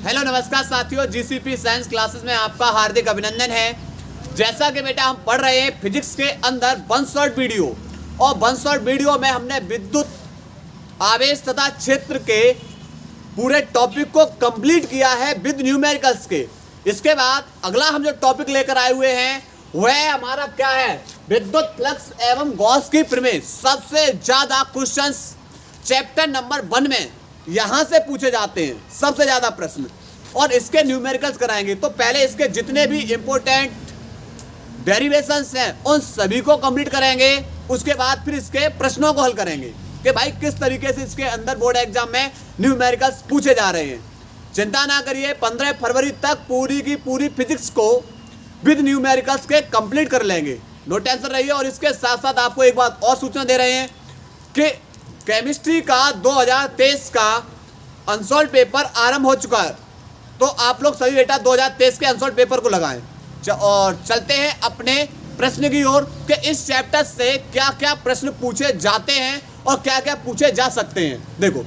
Hello नमस्कार साथियों, GCP science classes में आपका हार्दिक अभिनंदन है। जैसा कि बेटा हम पढ़ रहे हैं फिजिक्स के अंदर वन शॉट वीडियो, और वन शॉट वीडियो में हमने विद्युत आवेश तथा क्षेत्र के पूरे टॉपिक को कंप्लीट किया है विद न्यूमेरिकल्स के। इसके बाद अगला हम जो टॉपिक लेकर आए हुए हैं वह हमारा क्या है, विद्युत फ्लक्स एवं गॉस की प्रमेय। सबसे ज्यादा क्वेश्चंस चैप्टर नंबर 1 में यहाँ से पूछे जाते हैं, सबसे ज़्यादा प्रश्न, और इसके न्यूमेरिकल्स कराएंगे। तो पहले इसके जितने भी इम्पोर्टेंट डेरिवेशंस हैं उन सभी को कंप्लीट करेंगे। उसके बाद फिर इसके प्रश्नों को हल करेंगे कि भाई किस तरीके से इसके अंदर बोर्ड एग्जाम में न्यूमेरिकल्स पूछे जा रहे हैं। चिंता ना करिए, 15 फरवरी तक पूरी की पूरी फिजिक्स को विद न्यूमेरिकल्स के कंप्लीट कर लेंगे, नो टेंशन रहिए। और इसके साथ साथ आपको एक बात और सूचना दे रहे हैं कि केमिस्ट्री का 2023 का अनसॉल्व पेपर आरंभ हो चुका है। तो आप लोग सभी बेटा 2023 के अनसॉल्व पेपर को लगाएं। और चलते हैं अपने प्रश्न की ओर कि इस चैप्टर से क्या क्या प्रश्न पूछे जाते हैं और क्या क्या पूछे जा सकते हैं। देखो,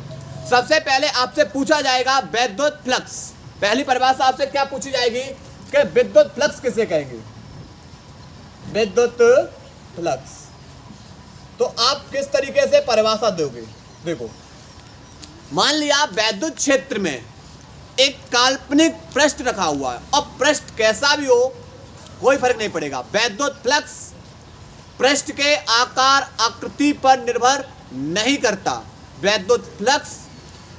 सबसे पहले आपसे पूछा जाएगा विद्युत फ्लक्स। पहली परिभाषा आपसे क्या पूछी जाएगी कि विद्युत फ्लक्स किसे कहेंगे, विद्युत फ्लक्स। तो आप किस तरीके से परिभाषा दोगे। देखो, मान लिया वैद्युत क्षेत्र में एक काल्पनिक पृष्ठ रखा हुआ है, और पृष्ठ कैसा भी हो कोई फर्क नहीं पड़ेगा। वैद्युत फ्लक्स पृष्ठ के आकार आकृति पर निर्भर नहीं करता। वैद्युत फ्लक्स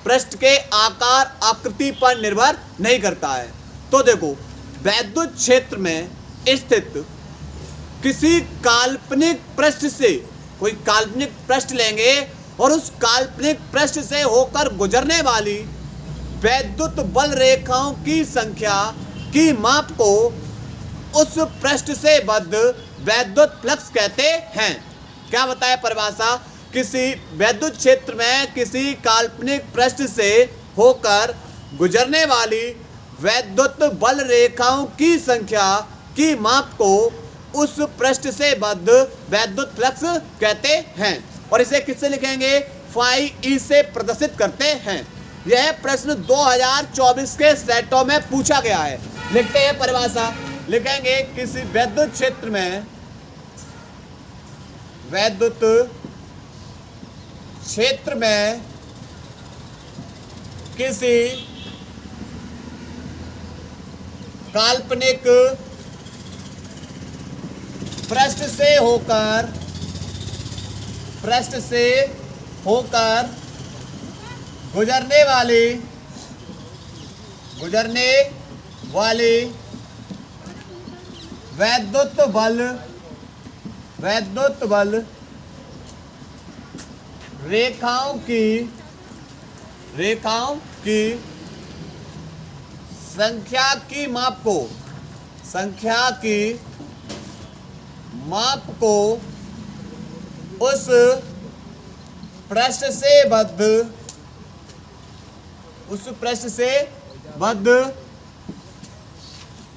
पृष्ठ के आकार आकृति पर निर्भर नहीं करता है। तो देखो, वैद्युत क्षेत्र में स्थित किसी काल्पनिक पृष्ठ से, कोई काल्पनिक पृष्ठ लेंगे और उस काल्पनिक पृष्ठ से होकर गुजरने वाली वैद्युत बल रेखाओं की संख्या की माप को उस पृष्ठ से बद्ध वैद्युत फ्लक्स कहते हैं। क्या बताया परिभाषा, किसी वैद्युत क्षेत्र में किसी काल्पनिक पृष्ठ से होकर गुजरने वाली वैद्युत बल रेखाओं की संख्या की माप को उस पृष्ठ से बद्ध वैद्युत फ्लक्स कहते हैं। और इसे किससे लिखेंगे, फाई ई से प्रदर्शित करते हैं। यह प्रश्न 2024 के सेटों में पूछा गया है। लिखते हैं परिभाषा, लिखेंगे किसी वैद्युत क्षेत्र में, वैद्युत क्षेत्र में किसी काल्पनिक पृष्ठ से होकर गुजरने वाली वैद्युत बल रेखाओं की संख्या की माप को उस पृष्ठ से बद्ध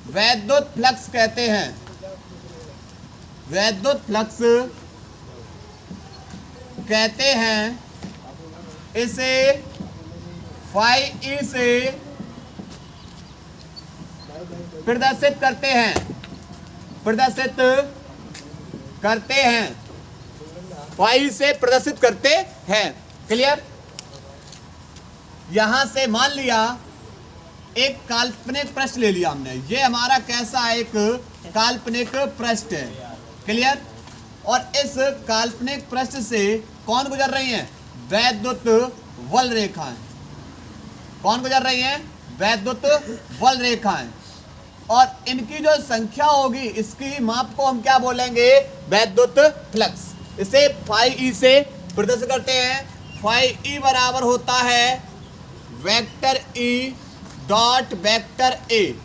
वैद्युत फ्लक्स कहते हैं। वैद्युत फ्लक्स कहते हैं। इसे फाई ई से प्रदर्शित करते हैं, फाई से प्रदर्शित करते हैं। क्लियर। यहां से मान लिया एक काल्पनिक पृष्ठ ले लिया हमने, ये हमारा कैसा एक काल्पनिक पृष्ठ है। क्लियर। और इस काल्पनिक पृष्ठ से कौन गुजर रही हैं, वैद्युत बल रेखाएं। कौन गुजर रही हैं, वैद्युत बल रेखाएं। और इनकी जो संख्या होगी इसकी माप को हम क्या बोलेंगे, वैद्युत फ्लक्स। इसे फाई ई से प्रदर्शित करते हैं। फाई ई बराबर होता है वेक्टर ई डॉट वेक्टर ए।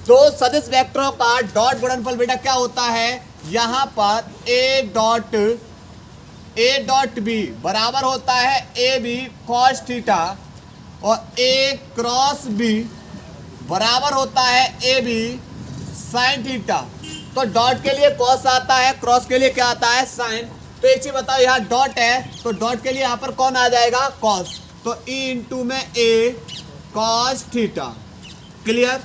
दो सदिश वेक्टरों का डॉट गुणनफल बेटा क्या होता है, यहाँ पर ए डॉट बी बराबर होता है ए बी कॉस थीटा, और ए क्रॉस बी बराबर होता है ए बी साइन थीटा। तो डॉट के लिए कॉस आता है, क्रॉस के लिए क्या आता है, साइन। तो एक चीज बताओ, यहाँ डॉट है तो डॉट के लिए यहाँ पर कौन आ जाएगा, कॉस। तो ई इंटू में ए कॉस थीटा। क्लियर।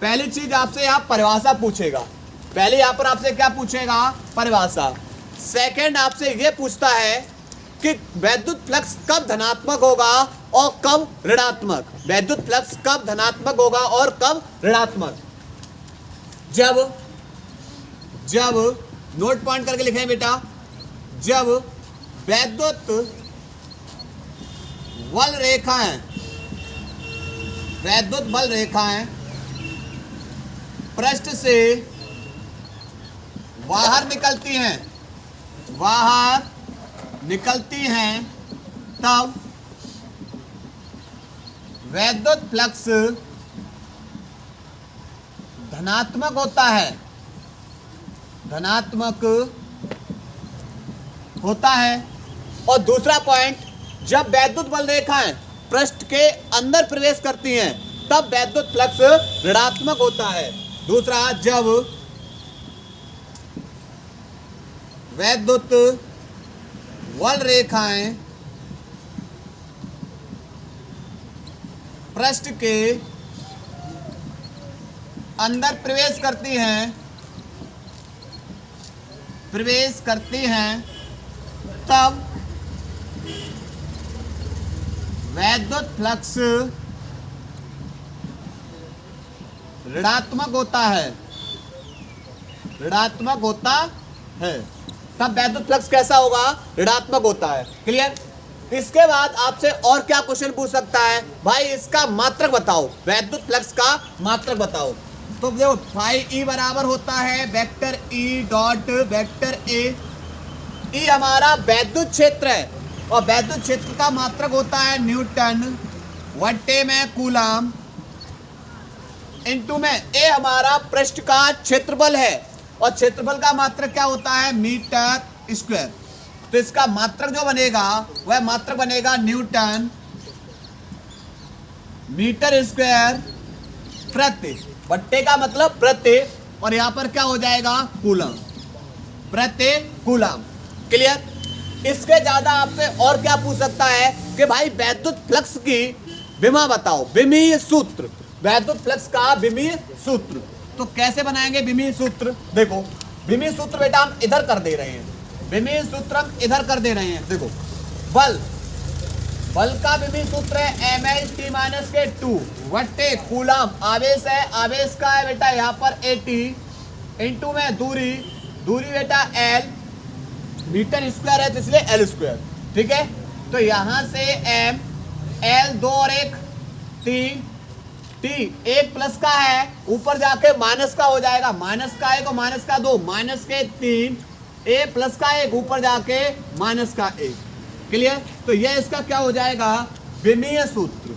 पहली चीज आपसे यहां परिभाषा पूछेगा, पहले यहां पर आपसे क्या पूछेगा, परिभाषा। सेकंड आपसे यह पूछता है कि वैद्युत फ्लक्स कब धनात्मक होगा और कब ऋणात्मक। वैद्युत फ्लक्स कब धनात्मक होगा और कब ऋणात्मक। जब नोट पॉइंट करके लिखें बेटा, जब वैद्युत बल रेखाएं पृष्ठ से बाहर निकलती हैं, तब वैद्युत फ्लक्स धनात्मक होता है। और दूसरा पॉइंट, जब वैद्युत बल रेखाएं पृष्ठ के अंदर प्रवेश करती हैं, तब वैद्युत फ्लक्स ऋणात्मक होता है। दूसरा, जब वैद्युत बल रेखाएं पृष्ठ के अंदर प्रवेश करती हैं, तब वैद्युत फ्लक्स ऋणात्मक होता है। तब वैद्युत फ्लक्स कैसा होगा, ऋणात्मक होता है। क्लियर। इसके बाद आपसे और क्या क्वेश्चन पूछ सकता है, भाई इसका मात्रक बताओ, वैद्युत फ्लक्स का मात्रक बताओ। तो देखो फाई ई बराबर होता है vector E dot vector A. E हमारा वैद्युत क्षेत्र है और वैद्युत क्षेत्र का मात्रक होता है न्यूटन वट्टे में कूलाम, इनटू में ए हमारा पृष्ठ का क्षेत्रफल है और क्षेत्रफल का मात्रक क्या होता है, मीटर स्क्वायर। तो इसका मात्रक जो बनेगा वह मात्रक बनेगा न्यूटन मीटर स्क्वायर प्रति, वट्टे का मतलब प्रति, और यहां पर क्या हो जाएगा, कूलम, प्रति कूलम। क्लियर। इसके ज्यादा आपसे और क्या पूछ सकता है कि भाई वैद्युत फ्लक्स की विमा बताओ, विमीय सूत्र, वैद्युत फ्लक्स का विमीय सूत्र। तो कैसे बनाएंगे विमीय सूत्र, देखो विमीय सूत्र बेटा हम इधर कर दे रहे हैं, विमीय सूत्र हम इधर कर दे रहे हैं। देखो बल का विमीय सूत्र है mL/t-2 वट्टे कूलम, आवेश है, आवेश का है बेटा यहाँ पर AT, इंटू में दूरी बेटा L, मीटर स्क्वायर है तो इसलिए L स्क्वायर। ठीक है। तो यहाँ से M, L 2 और 1 T, एक प्लस का है, ऊपर जाके माइनस का हो जाएगा, माइनस का 1 और माइनस का 2, माइनस के 3, A प्लस का 1 ऊपर जाके माइनस का 1। क्लियर। तो यह इसका क्या हो जाएगा, विमीय सूत्र।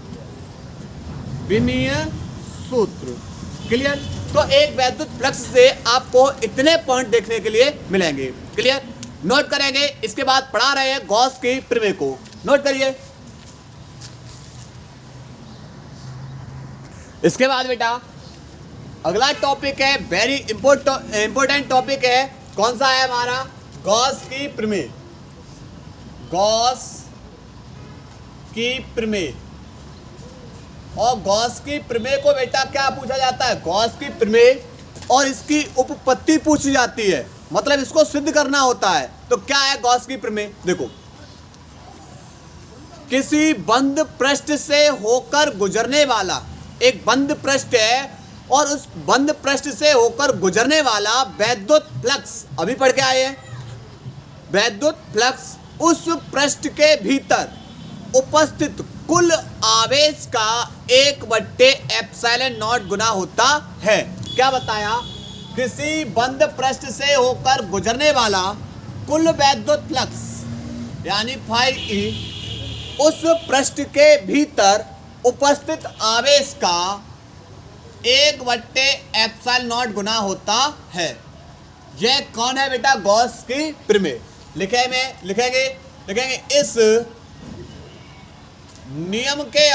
क्लियर। तो एक वैद्युत फ्लक्स से आपको इतने पॉइंट देखने के लिए मिलेंगे। क्लियर। नोट करेंगे। इसके बाद पढ़ा रहे हैं गॉस की प्रमेय को, नोट करिए। इसके बाद बेटा अगला टॉपिक है, वेरी इंपॉर्टेंट टॉपिक है, कौन सा है हमारा, गॉस की प्रमेय। गॉस की प्रमेय। और गॉस की प्रमेय को बेटा क्या पूछा जाता है, गॉस की प्रमेय और इसकी उपपत्ति पूछी जाती है, मतलब इसको सिद्ध करना होता है। तो क्या है गॉस की प्रमेय, देखो किसी बंद पृष्ठ से होकर गुजरने वाला, एक बंद पृष्ठ है और उस बंद पृष्ठ से होकर गुजरने वाला वैद्युत फ्लक्स, अभी पढ़ के आए हैं, वैद्युत फ्लक्स उस पृष्ठ के भीतर उपस्थित कुल आवेश का 1/ε0 गुना होता है। क्या बताया, किसी बंद पृष्ठ से होकर गुजरने वाला कुल वैद्युत फ्लक्स यानी फाई ई उस पृष्ठ के भीतर उपस्थित आवेश का 1/ε0 गुना होता है। यह कौन है बेटा, गॉस की प्रमेय। लिखेंगे इस नियम के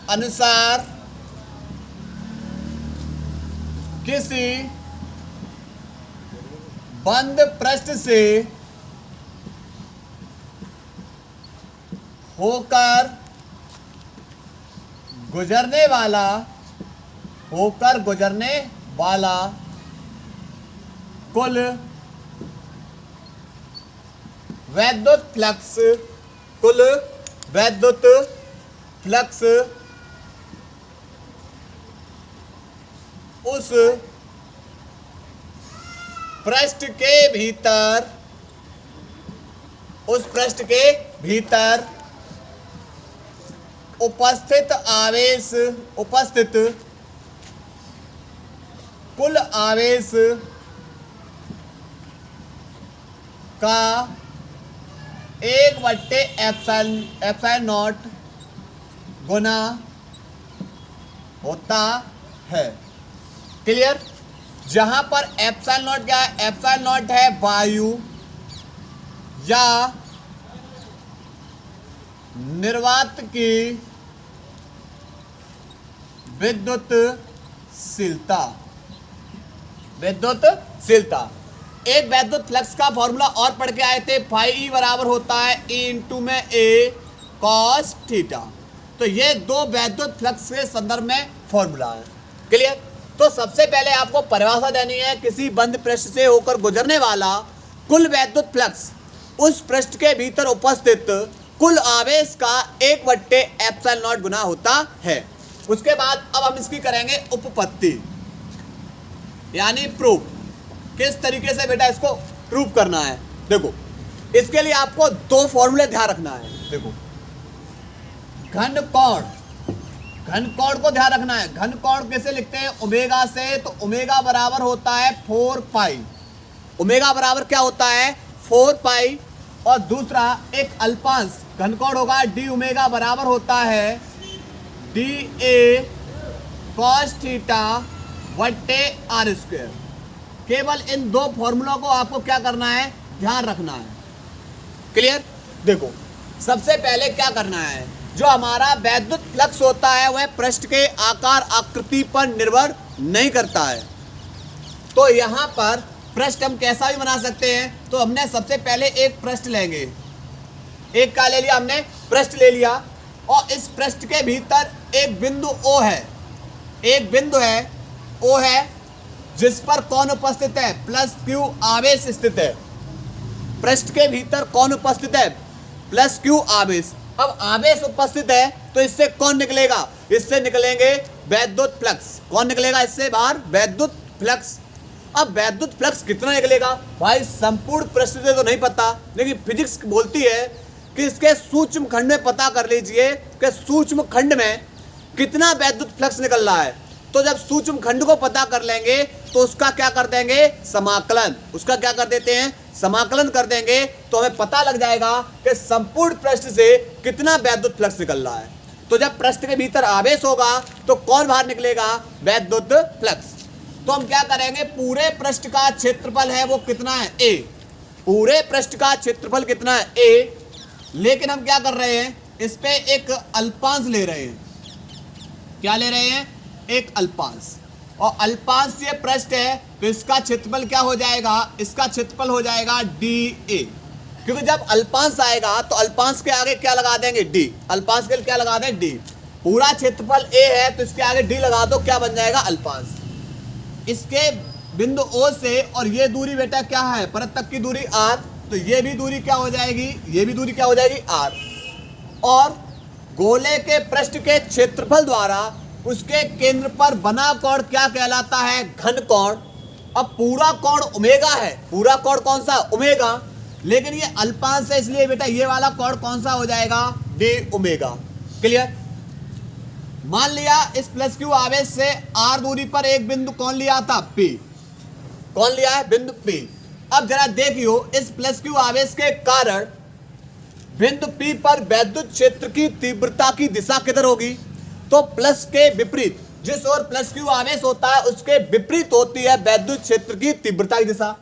अनुसार किसी बंद पृष्ठ से होकर गुजरने वाला, होकर गुजरने वाला कुल वैद्युत फ्लक्स, कुल वैद्युत फ्लक्स उस पृष्ठ के भीतर, उस पृष्ठ के भीतर उपस्थित आवेश, उपस्थित कुल आवेश का 1/एप्सिलॉन नॉट गुना होता है। क्लियर? जहां पर एप्सिलॉन नॉट क्या है? एप्सिलॉन नॉट है वायु या निर्वात की विद्युतशीलता, विद्युतशीलता। एक वैद्युत फ्लक्स का फॉर्मूला और पढ़ के आए थे, फाई बराबर होता है E इंटू में A cos थीटा। तो ये दो वैद्युत फ्लक्स के संदर्भ में फॉर्मूला है। क्लियर? तो सबसे पहले आपको परिभाषा देनी है, किसी बंद पृष्ठ से होकर गुजरने वाला कुल वैद्युत फ्लक्स उस पृष्ठ के भीतर उपस्थित कुल आवेश का 1/एप्सिलॉन नॉट गुना होता है। उसके बाद अब हम इसकी करेंगे उपपत्ति, यानी प्रूफ। किस तरीके से बेटा इसको प्रूव करना है? देखो, इसके लिए आपको दो फॉर्मूले ध्यान रखना है। देखो, घन कोण, घन कोण को ध्यान रखना है। घन कोण कैसे लिखते हैं? ओमेगा से। तो ओमेगा बराबर होता है 4 पाई। ओमेगा बराबर क्या होता है? 4 पाई। और दूसरा एक अल्पांश घन कोण होगा डी ओमेगा बराबर होता है डी ए कॉस थीटा बटे आर स्क्वायर। केवल इन दो फॉर्मूलों को आपको क्या करना है? ध्यान रखना है। क्लियर? देखो, सबसे पहले क्या करना है, जो हमारा वैद्युत फ्लक्स होता है वह पृष्ठ के आकार आकृति पर निर्भर नहीं करता है। तो यहाँ पर पृष्ठ हम कैसा भी बना सकते हैं। तो हमने सबसे पहले एक पृष्ठ लेंगे, एक का ले लिया हमने, पृष्ठ ले लिया, और इस पृष्ठ के भीतर एक बिंदु O है, एक बिंदु है O है, जिस पर कौन उपस्थित है? प्लस Q आवेश स्थित है। पृष्ठ के भीतर कौन उपस्थित है? प्लस Q आवेश। अब आवेश उपस्थित है तो इससे कौन निकलेगा? इससे निकलेंगे वैद्युत फ्लक्स। कौन निकलेगा इससे बाहर? वैद्युत फ्लक्स। अब वैद्युत फ्लक्स कितना निकलेगा भाई? संपूर्ण पृष्ठ से तो नहीं पता, लेकिन फिजिक्स बोलती है कि इसके सूक्ष्म खंड में पता कर लीजिए कि सूक्ष्म खंड में कितना वैद्युत फ्लक्स निकल रहा है। तो जब सूक्ष्म खंड को पता कर लेंगे तो उसका क्या कर देंगे? समाकलन। उसका क्या कर देते हैं? समाकलन कर देंगे, तो हमें पता लग जाएगा कि संपूर्ण पृष्ठ से कितना वैद्युत फ्लक्स निकल रहा है। तो जब पृष्ठ के भीतर आवेश होगा तो कौन बाहर निकलेगा? वैद्युत फ्लक्स। तो हम क्या करेंगे? पूरे पृष्ठ का क्षेत्रफल है वो कितना है? A। पूरे पृष्ठ का क्षेत्रफल कितना है? A। लेकिन हम क्या कर रहे हैं? इस पे एक अल्पांश ले रहे हैं। क्या ले रहे हैं? एक अल्पांश। और अल्पांश ये पृष्ठ है तो इसका क्षेत्रफल क्या हो जाएगा? इसका क्षेत्रफल हो जाएगा DA। क्योंकि जब अल्पांश आएगा तो अल्पांश के आगे क्या लगा देंगे? D। अल्पांश के लिए क्या लगा दें? D। पूरा क्षेत्रफल A है तो इसके आगे D लगा दो, क्या बन जाएगा? अल्पांश। इसके बिंदु O से और ये दूरी बेटा क्या है? परत तक की दूरी R। तो ये भी दूरी क्या हो जाएगी? ये भी दूरी क्या हो जाएगी? R। और गोले के पृष्ठ के क्षेत्रफल द्वारा उसके केंद्र पर बना कोण क्या कहलाता है? घन कोण। अब पूरा कोण ओमेगा है, पूरा कोण कौन सा? ओमेगा। लेकिन ये अल्पांश है, इसलिए बेटा ये वाला कोण कौन सा हो जाएगा? D omega. क्लियर? मान लिया इस प्लस Q आवेश से R दूरी पर एक बिंदु कौन लिया था? P। कौन लिया है? बिंदु P। अब जरा देखियो, इस प्लस Q आवेश के कारण बिंदु P पर वैद्युत क्षेत्र की तीव्रता की दिशा किधर होगी? तो प्लस के विपरीत, जिस ओर प्लस Q आवेश होता है उसके विपरीत होती है वैद्युत क्षेत्र की तीव्रता की दिशा।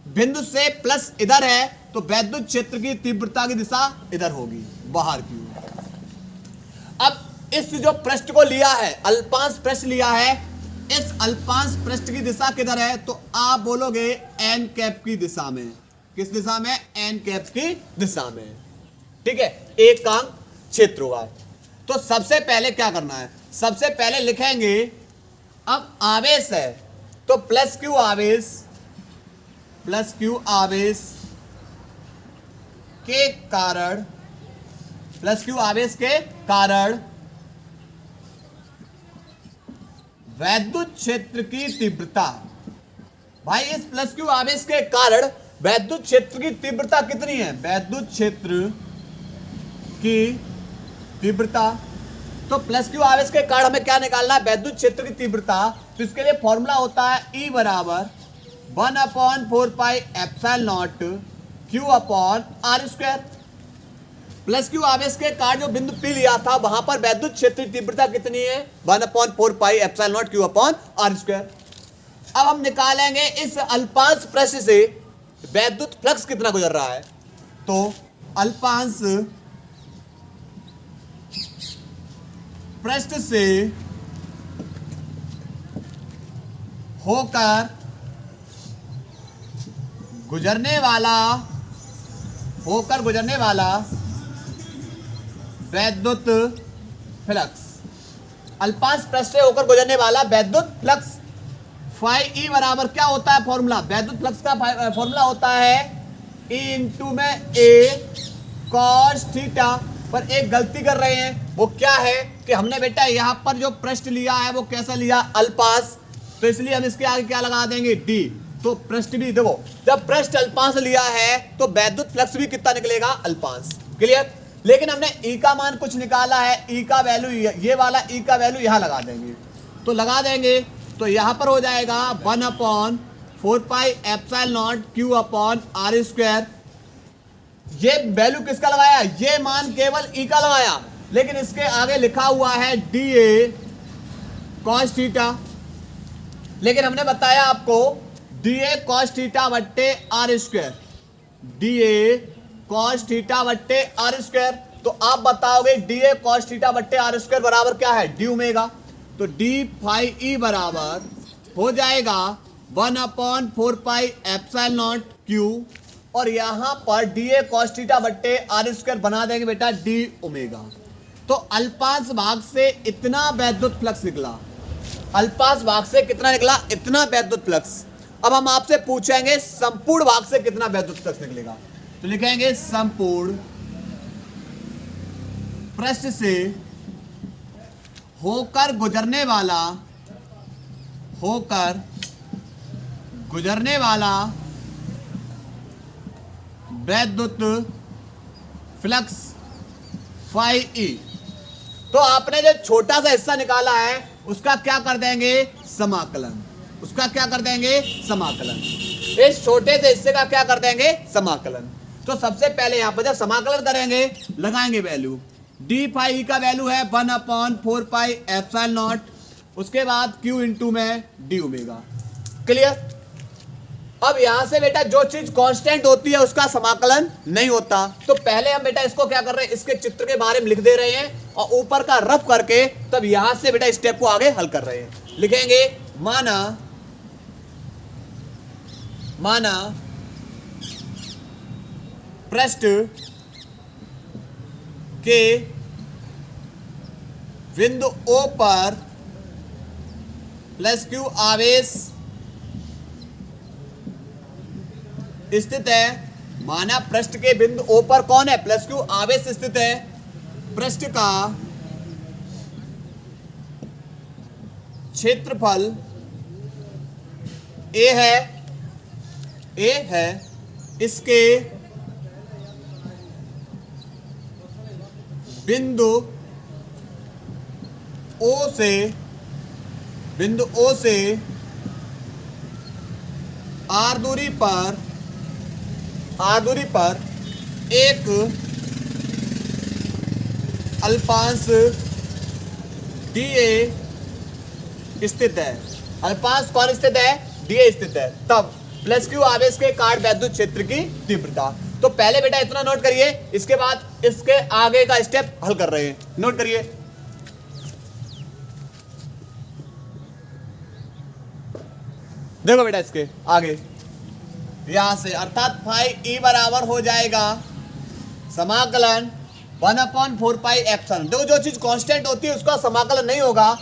बिंदु से प्लस इधर है तो वैद्युत क्षेत्र की तीव्रता की दिशा इधर होगी, बाहर की ओर। अब इस जो पृष्ठ को लिया है, अल्पांश पृष्ठ लिया है, इस अल्पांश पृष्ठ की दिशा किधर है? तो आप बोलोगे एन कैप की दिशा में। किस दिशा में? एन कैप की दिशा में। ठीक है, एकांक क्षेत्र होगा। तो सबसे पहले क्या करना है, सबसे पहले लिखेंगे, अब आवेश है तो प्लस क्यू आवेश, प्लस क्यू आवेश के कारण, प्लस क्यू आवेश के कारण वैद्युत क्षेत्र की तीव्रता। भाई इस प्लस क्यू आवेश के कारण वैद्युत क्षेत्र की तीव्रता कितनी है, वैद्युत क्षेत्र की तीव्रता। तो प्लस क्यू आवेश के कारण हमें क्या निकालना है, वैद्युत क्षेत्र की तीव्रता। तो इसके लिए फॉर्मूला होता है E बराबर 1/4πε0 Q upon r square. Plus q आवेश के कारण जो बिंदु P लिया था वहां पर वैद्युत क्षेत्र की तीव्रता कितनी है, 1/4πε0 Q अपॉन आर स्क्वायर। अब हम निकालेंगे इस अल्पांश पृष्ठ से वैद्युत फ्लक्स कितना गुजर रहा है। तो अल्पांश पृष्ठ से होकर गुजरने वाला वैद्युत फ्लक्स, अल्पांश पृष्ठ से होकर गुजरने वाला वैद्युत फ्लक्स। फाई ई बराबर क्या होता है फॉर्मूला, वैद्युत फ्लक्स का फॉर्मूला होता है E इंटू में A cos थीटा। पर एक गलती कर रहे हैं, वो क्या है कि हमने बेटा यहां पर जो पृष्ठ लिया है वो कैसा लिया, अल्पांश। तो इसलिए हम इसके आगे क्या लगा देंगे, D। तो पृष्ठ भी देखो, जब पृष्ठ अल्पांश लिया है तो वैद्युत फ्लक्स भी कितना निकलेगा, अल्पांश। क्लियर। लेकिन हमने E का मान कुछ निकाला है, E का वैल्यू ये वाला E का वैल्यू यहां लगा देंगे। तो लगा देंगे तो यहां पर हो जाएगा 1/4πε0 Q अपॉन आर स्क्वायर। ये वैल्यू किसका लगाया, ये मान केवल E का लगाया, लेकिन इसके आगे लिखा हुआ है DA cos थीटा। लेकिन हमने बताया आपको DA cos थीटा बट्टे r square, DA cos theta बट्टे आर स्क्वायर। तो आप बताओगे DA cos थीटा बट्टे आर स्क्वायर बराबर क्या है, D ओमेगा। तो D फाई E बराबर हो जाएगा 1/4πε0 Q, और यहां पर DA cos थीटा बट्टे आर स्क्वायर बना देंगे बेटा D ओमेगा। तो अल्पांश भाग से इतना वैद्युत फ्लक्स निकला, अल्पांश भाग से कितना निकला, इतना वैद्युत फ्लक्स। अब हम आपसे पूछेंगे संपूर्ण भाग से कितना वैद्युत फ्लक्स निकलेगा। तो लिखेंगे संपूर्ण पृष्ठ से होकर गुजरने वाला वैद्युत फ्लक्स फाई ई। तो आपने जो छोटा सा हिस्सा निकाला है उसका क्या कर देंगे, समाकलन। उसका क्या कर देंगे, समाकलन। इस छोटे से हिस्से का क्या कर देंगे, समाकलन। तो सबसे पहले यहां पर जब समाकलन करेंगे लगाएंगे वैल्यू, डी फाई का वैल्यू है 1/4πε0, उसके बाद Q इंटू में डी ओमेगा। क्लियर। अब यहां से बेटा जो चीज कांस्टेंट होती है उसका समाकलन नहीं होता। तो पहले हम बेटा इसको क्या कर रहे हैं, इसके चित्र के बारे में लिख dे रहे हैं और ऊपर का रफ करके तब यहां से बेटा स्टेप को आगे हल कर रहे हैं। लिखेंगे माना पृष्ठ के बिंदु O पर प्लस Q आवेश स्थित है। माना पृष्ठ के बिंदु O पर कौन है, प्लस Q आवेश स्थित है। पृष्ठ का क्षेत्रफल A है, इसके बिंदु O से आर दूरी पर एक अल्पांश DA स्थित है। अल्पांश कौन स्थित है, DA स्थित है। तब प्लस Q आवेश के कारण वैद्युत क्षेत्र की तीव्रता। तो पहले बेटा इतना नोट करिए, इसके बाद इसके आगे का स्टेप हल कर रहे हैं, नोट करिए। देखो बेटा इसके आगे यहां से, अर्थात फाई ई बराबर हो जाएगा समाकलन 1/4πε। देखो जो चीज कांस्टेंट होती है उसका समाकलन नहीं होगा,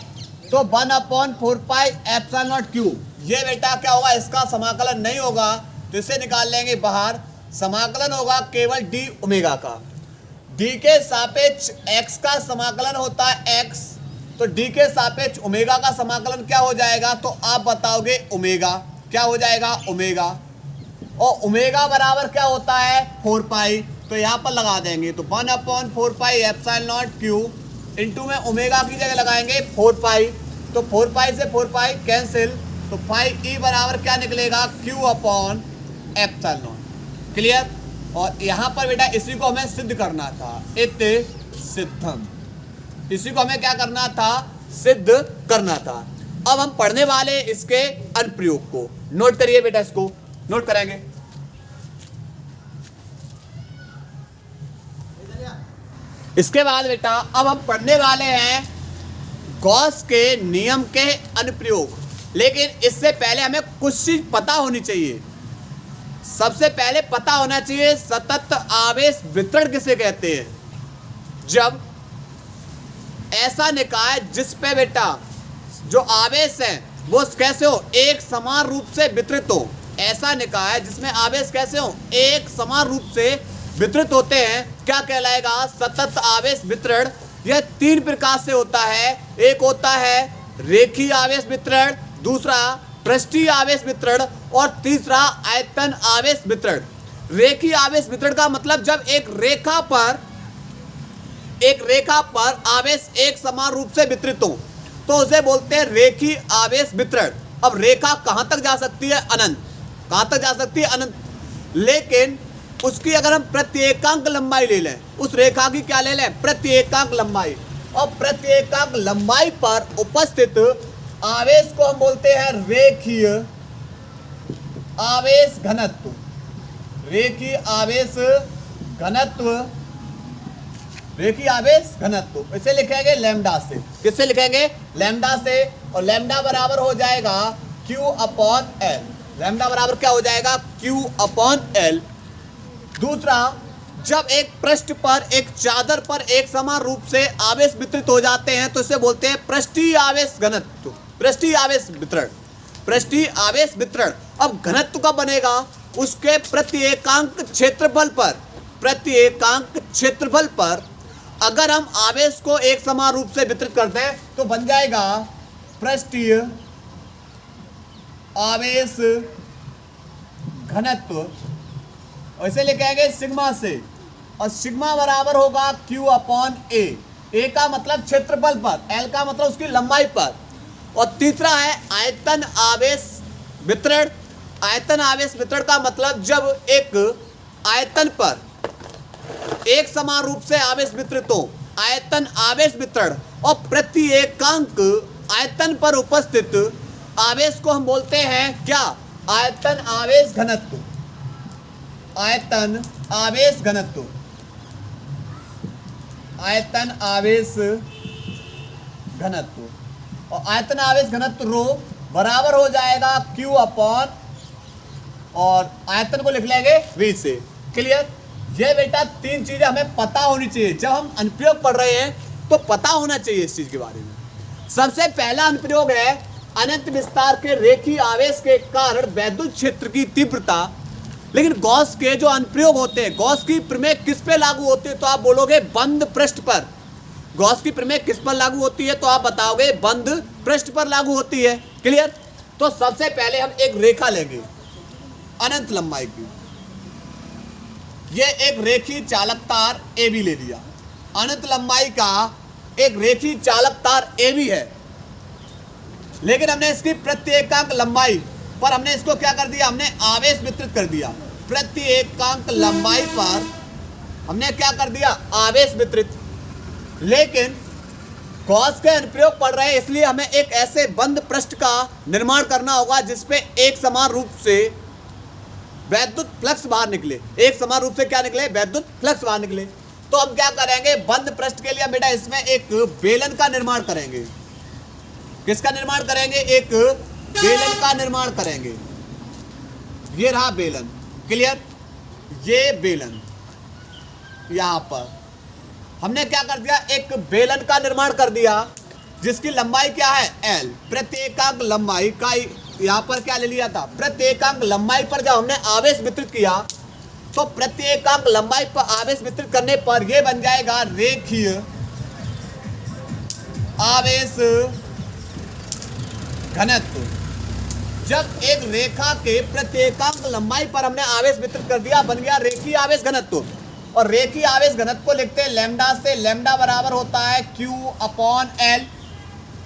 तो 1/4πε क्यूब, ये बेटा क्या होगा, इसका समाकलन नहीं होगा, तो इसे निकाल लेंगे बाहर। समाकलन होगा केवल डी ओमेगा का। डी के सापेक्ष एक्स का समाकलन होता है एक्स, तो डी के सापेक्ष ओमेगा का समाकलन क्या हो जाएगा, तो आप बताओगे ओमेगा, क्या हो जाएगा ओमेगा, और ओमेगा बराबर क्या होता है 4π, तो यहाँ पर लगा देंगे, तो 1/4πε क्यूब इंटू में ओमेगा की जगह लगाएंगे 4π, तो 4π से 4π कैंसिल, तो फाई ई बराबर क्या निकलेगा Q/ε। क्लियर। और यहाँ पर बेटा इसी को हमें सिद्ध करना था, इत सिद्धम, इसी को हमें क्या करना था, सिद्ध करना था। अब हम पढ़ने वाले इसके अनुप्रयोग को, नोट करिए बेटा, इसको नोट करेंगे। इसके बाद बेटा अब हम पढ़ने वाले हैं गॉस के नियम के अनुप्रयोग, लेकिन इससे पहले हमें कुछ चीज पता होनी चाहिए। सबसे पहले पता होना चाहिए सतत आवेश वितरण किसे कहते हैं। जब ऐसा निकाय जिस पे बेटा जो आवेश है वो कैसे हो, एक समान रूप से वितरित हो, ऐसा निकाय जिसमें आवेश कैसे हो, एक समान रूप से वितरित होते हैं, क्या कहलाएगा, सतत आवेश वितरण। यह तीन प्रकार से होता है, एक होता है रेखीय आवेश वितरण, दूसरा पृष्ठीय आवेश वितरण, और तीसरा आयतन आवेश वितरण। रेखीय आवेश वितरण का मतलब जब एक रेखा पर आवेश एक समान रूप से वितरित हो तो उसे बोलते हैं रेखीय आवेश वितरण। अब रेखा कहां तक जा सकती है, अनंत, कहां तक जा सकती है, अनंत, लेकिन उसकी अगर हम प्रत्येकांक लंबाई ले लें, उस रेखा की क्या ले लें, प्रत्येकांक लंबाई, और प्रत्येकांक लंबाई पर उपस्थित आवेश को हम बोलते हैं रेखीय आवेश घनत्व। रेखीय आवेश घनत्व, रेखीय आवेश घनत्व इसे लिखेंगे लैम्डा से। किससे लिखेंगे, लैम्डा से, और लैम्डा बराबर हो जाएगा Q/L। लैम्डा बराबर क्या हो जाएगा, Q/L। दूसरा, जब एक पृष्ठ पर, एक चादर पर एक समान रूप से आवेश वितरित हो जाते हैं तो इसे बोलते हैं पृष्ठीय आवेश घनत्व, पृष्ठीय आवेश वितरण, पृष्ठीय आवेश वितरण। अब घनत्व कब बनेगा, उसके प्रत्येकांक क्षेत्रफल पर, प्रत्येकांक क्षेत्रफल पर अगर हम आवेश को एक समान रूप से वितरित करते हैं तो बन जाएगा पृष्ठीय आवेश घनत्व, वैसे लिखेंगे सिग्मा से, और सिग्मा बराबर होगा Q/A। A का मतलब क्षेत्रफल पर, L का मतलब उसकी लंबाई पर, और तीसरा है आयतन आवेश वितरण। आयतन आवेश वितरण का मतलब जब एक आयतन पर एक समान रूप से आवेश वितरित हो, आयतन आवेश वितरण, और प्रत्येकांक आयतन पर उपस्थित आवेश को हम बोलते हैं क्या, आयतन आवेश घनत्व, आयतन आवेश घनत्व, आयतन आवेश घनत्व। और आयतन आवेश घनत्व रो बराबर हो जाएगा Q/ और आयतन को लिख लेंगे V से। क्लियर। ये बेटा तीन चीजें हमें पता होनी चाहिए, जब हम अनुप्रयोग पढ़ रहे हैं तो पता होना चाहिए इस चीज के बारे में। सबसे पहला अनुप्रयोग है अनंत विस्तार के रेखीय आवेश के कारण वैद्युत क्षेत्र की तीव्रता। लेकिन गॉस के जो अनुप्रयोग होते हैं, गॉस की प्रमेय किस पे लागू होती है, तो आप बोलोगे बंद पृष्ठ पर। गॉस की प्रमेय किस पर लागू होती है, तो आप बताओगे बंद पृष्ठ पर लागू होती है। क्लियर। तो सबसे पहले हम एक रेखा लेंगे अनंत लंबाई की, ये एक रेखीय चालक तार AB ले लिया, अनंत लंबाई का एक रेखीय चालक तार AB है, लेकिन हमने इसकी प्रत्येकांक लंबाई पर हमने इसको क्या कर दिया, हमने आवेश वितरित कर दिया। प्रत्येकांक लंबाई पर हमने क्या कर दिया, आवेश वितरित। लेकिन गॉस के अनुप्रयोग पढ़ रहे हैं, इसलिए हमें एक ऐसे बंद पृष्ठ का निर्माण करना होगा जिसपे एक समान रूप से वैद्युत फ्लक्स बाहर निकले। एक समान रूप से क्या निकले, वैद्युत फ्लक्स बाहर निकले। तो हम क्या करेंगे, बंद पृष्ठ के लिए बेटा इसमें एक बेलन का निर्माण करेंगे। किसका निर्माण करेंगे, एक बेलन का निर्माण करेंगे। ये रहा बेलन। क्लियर। ये बेलन, यहां पर हमने क्या कर दिया, एक बेलन का निर्माण कर दिया जिसकी लंबाई क्या है L। प्रत्येकांक लंबाई का यहां पर क्या ले लिया था, प्रत्येकांक लंबाई पर जब हमने आवेश वितरित किया तो प्रत्येकांक लंबाई पर आवेश वितरित करने पर यह बन जाएगा रेखीय आवेश घनत्व। जब एक रेखा के प्रत्येकांक लंबाई पर हमने आवेश वितरित कर दिया, बन गया रेखीय आवेश घनत्व। और रेखीय आवेश घनत्व को लिखते हैं लैम्डा से। लैम्डा बराबर होता है Q/L।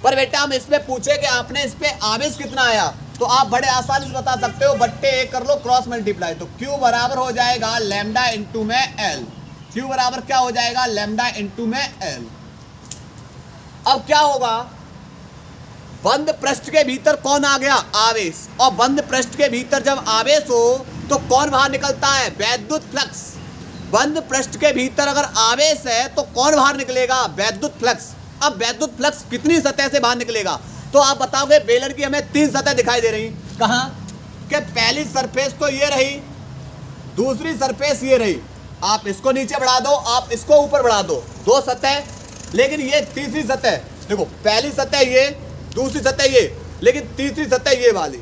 पर बेटा हम इसमें पूछे कि आपने इस पे आवेश कितना आया, तो आप बड़े आसानी से बता सकते हो, बट्टे एक कर लो, क्रॉस मल्टीप्लाई। तो Q बराबर हो जाएगा लैम्डा इंटू में L। Q बराबर क्या हो जाएगा, लैम्डा इंटू में L। अब क्या होगा, बंद पृष्ठ के भीतर कौन आ गया, आवेश। और बंद पृष्ठ के भीतर जब आवेश हो तो कौन बाहर निकलता है, वैद्युत फ्लक्स। बंद पृष्ठ के भीतर अगर आवेश है तो कौन बाहर निकलेगा, वैद्युत फ्लक्स। अब वैद्युत फ्लक्स कितनी सतह से बाहर निकलेगा, तो आप बताओगे बेलन की हमें 3 सतह दिखाई दे रही। कहाँ कि पहली सरफेस तो ये रही, दूसरी सरफेस ये रही। आप इसको नीचे बढ़ा दो, आप इसको ऊपर बढ़ा दो, 2 सतह। लेकिन ये तीसरी सतह, देखो पहली सतह ये, दूसरी सतह ये, लेकिन तीसरी सतह ये वाली,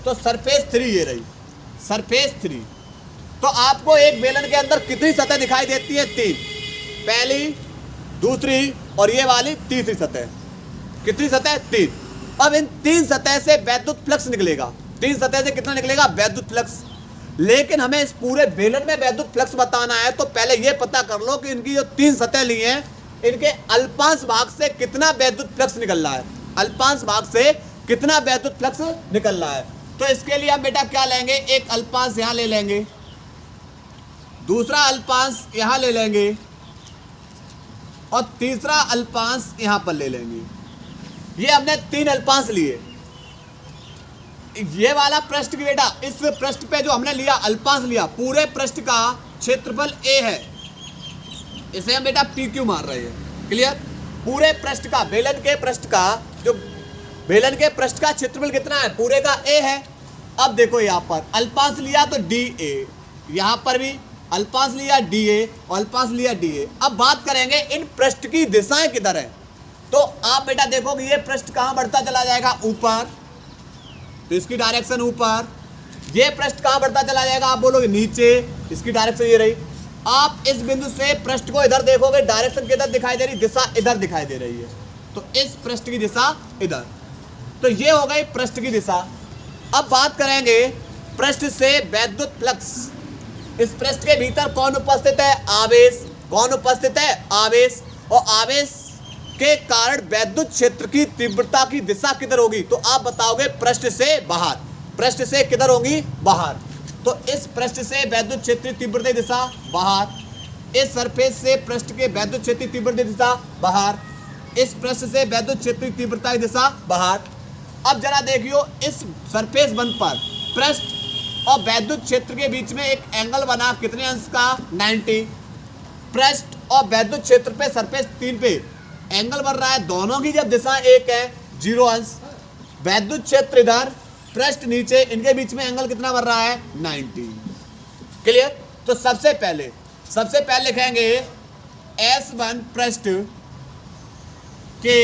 तो सरफेस 3 ये रही, सरफेस 3। तो आपको एक बेलन के अंदर कितनी सतह दिखाई देती है, 3। पहली, दूसरी और ये वाली तीसरी सतह। कितनी सतह, 3। अब इन 3 सतह से वैद्युत फ्लक्स निकलेगा। 3 सतह से कितना निकलेगा, वैद्युत फ्लक्स। लेकिन हमें इस पूरे बेलन में वैद्युत फ्लक्स बताना है, तो पहले ये पता कर लो कि इनकी जो 3 सतह ली हैं, इनके अल्पांश भाग से कितना वैद्युत फ्लक्स निकल रहा है। अल्पांश भाग से कितना वैद्युत फ्लक्स निकल रहा है। तो इसके लिए हम बेटा क्या लेंगे, एक अल्पांश यहां ले लेंगे, दूसरा अल्पांश यहां ले लेंगे और तीसरा अल्पांश यहां पर ले लेंगे। ये हमने 3 अल्पांश लिए। ये वाला पृष्ठ की बेटा, इस पृष्ठ पे जो हमने लिया अल्पांश लिया, पूरे पृष्ठ का क्षेत्रफल A है, इसे हम बेटा PQ मान रहे हैं। क्लियर। पूरे पृष्ठ का, बेलन के पृष्ठ का, जो बेलन के पृष्ठ का क्षेत्रफल कितना है, पूरे का A है। अब देखो यहाँ पर अल्पांश लिया तो DA, यहाँ पर भी अल्पांश लिया DA और अल्पांश लिया DA। अब बात करेंगे इन पृष्ठ की दिशाएं किधर है। तो आप बेटा देखोगे ये पृष्ठ कहाँ बढ़ता चला जाएगा, ऊपर, तो इसकी डायरेक्शन ऊपर। ये पृष्ठ कहाँ बढ़ता चला जाएगा, आप बोलोगे नीचे, इसकी डायरेक्शन ये रही। आप इस बिंदु से पृष्ठ को इधर देखोगे, डायरेक्शन किधर दिखाई दे रही, दिशा इधर दिखाई दे रही है, तो इस पृष्ठ की दिशा इधर। तो ये हो गई पृष्ठ की दिशा। अब बात करेंगे पृष्ठ से वैद्युत फ्लक्स। इस पृष्ठ के भीतर कौन उपस्थित है, आवेश। कौन उपस्थित है, आवेश। और आवेश के कारण वैद्युत क्षेत्र की तीव्रता की दिशा किधर होगी, तो आप बताओगे पृष्ठ से बाहर। पृष्ठ से किधर होगी, बाहर। तो इस पृष्ठ से वैद्युत क्षेत्रीय तीव्रता की दिशा बाहर। इस सरफेस से पृष्ठ के वैद्युत क्षेत्रीय तीव्रता की दिशा बाहर। इस पृष्ठ से वैद्युत क्षेत्रीय तीव्रता की दिशा बाहर। अब जरा देखियो, इस सरफेस 1 पर पृष्ठ और वैद्युत क्षेत्र के बीच में एक एंगल बना, कितने अंश का, 90। पृष्ठ और वैद्युत क्षेत्र पे सरफेस 3 पे एंगल बन रहा है, दोनों की जब दिशा एक है, 0 अंश। वैद्युत क्षेत्र इधर, पृष्ठ नीचे, इनके बीच में एंगल कितना बन रहा है, 90। क्लियर। तो सबसे पहले लिखेंगे S1 पृष्ठ के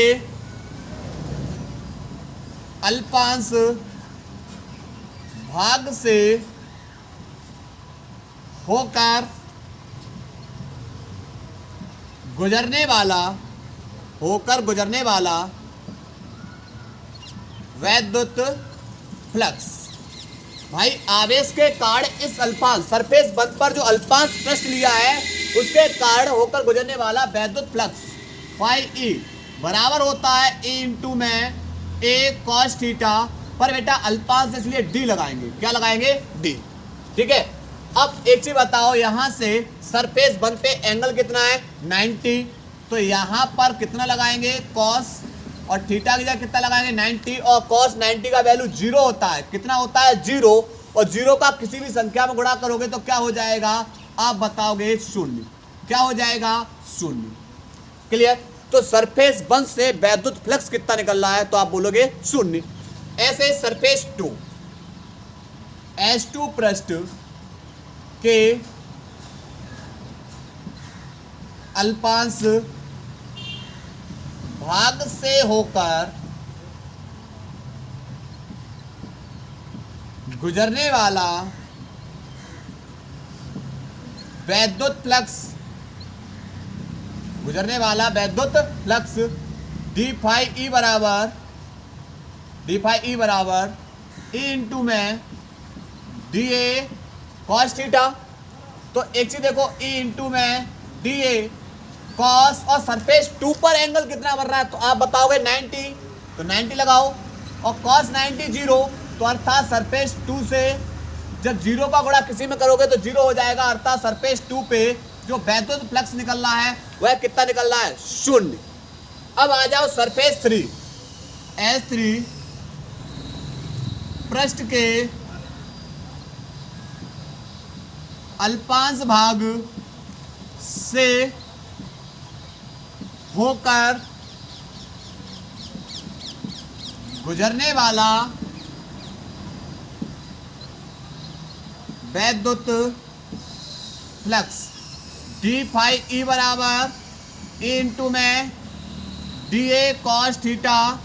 अल्पांश भाग से होकर गुजरने वाला वैद्युत फ्लक्स। भाई आवेश के कारण इस अल्पांश, सरफेस 1 पर जो अल्पांश पृष्ठ लिया है, उसके कारण होकर गुजरने वाला वैद्युत फ्लक्स φE बराबर होता है E इंटू में A cos थीटा। पर बेटा अल्पांश इसलिए D लगाएंगे। क्या लगाएंगे, D। ठीक है। अब एक चीज बताओ, यहां से सरफेस 1 पे एंगल कितना है, 90। तो यहां पर कितना लगाएंगे, cos, और थीटा की जगह कितना लगाएंगे, 90। और cos 90 का वैल्यू 0 होता है। कितना होता है, 0। और 0 का किसी भी संख्या में गुणा करोगे तो क्या हो जाएगा, आप बताओगे 0। क्या हो जाएगा, 0। क्लियर। तो सरफेस 1 से वैद्युत फ्लक्स कितना निकल रहा है, तो आप बोलोगे 0। ऐसे सरफेस 2, S2 पृष्ठ के अल्पांश भाग से होकर गुजरने वाला वैद्युत फ्लक्स डी फाई ई बराबर ई इंटू में डी ए कॉस थीटा। तो एक चीज देखो, ई इंटू में डी ए कॉस, और सरफेस 2 पर एंगल कितना बन रहा है तो आप बताओगे 90, तो 90 लगाओ, और कॉस 90 0, तो अर्थात सरफेस 2 से जब 0 का गुणा किसी में करोगे तो 0 हो जाएगा, अर्थात सरफेस 2 पे जो वैद्युत फ्लक्स निकल रहा है वह कितना निकल रहा है, 0। अब आ जाओ सरफेस 3, S3 पृष्ठ के अल्पांश भाग से होकर गुजरने वाला वैद्युत फ्लक्स डी फाई ई बराबर ई इंटू में डी ए कॉस थीटा,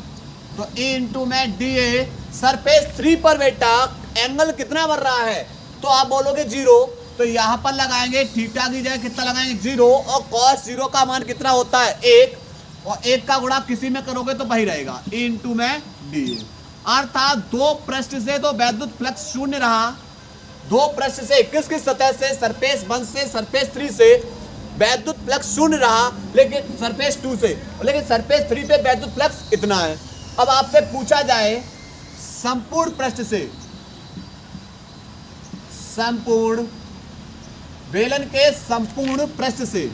तो ई इंटू में डी ए सरफेस 3 पर बेटा एंगल कितना बन रहा है तो आप बोलोगे 0, तो यहाँ पर लगाएंगे थीटा की जगह कितना लगाएंगे 0, और कॉस 0 का मान कितना होता है 1, और 1 का गुणा किसी में करोगे तो वही रहेगा ई इंटू में डी ए। अर्थात 2 पृष्ठ से तो वैद्युत फ्लक्स 0 रहा, 2 पृष्ठ से किस सतह से, सरफेस 1 से सरफेस 3 से वैद्युत फ्लक्स 0 रहा, लेकिन सरफेस 2 से, लेकिन सरफेस 3 पे वैद्युत फ्लक्स इतना है। अब आपसे पूछा जाए संपूर्ण पृष्ठ से, संपूर्ण वेलन के संपूर्ण पृष्ठ से,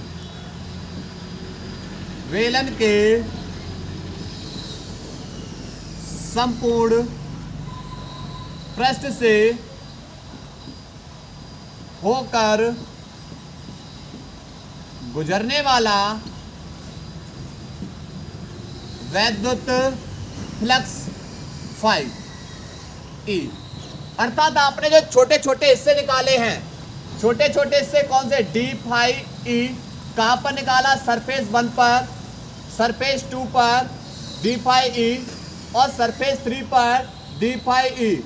वेलन के संपूर्ण पृष्ठ से होकर गुजरने वाला वैद्युत फ्लक्स फाई ई। अर्थात आपने जो छोटे छोटे हिस्से निकाले हैं, छोटे छोटे हिस्से कौन से, डी फाई ई कहाँ पर निकाला, सरफेस 1 पर, सरफेस 2 पर डी फाई ई, और सरफेस 3 पर डी फाई ई।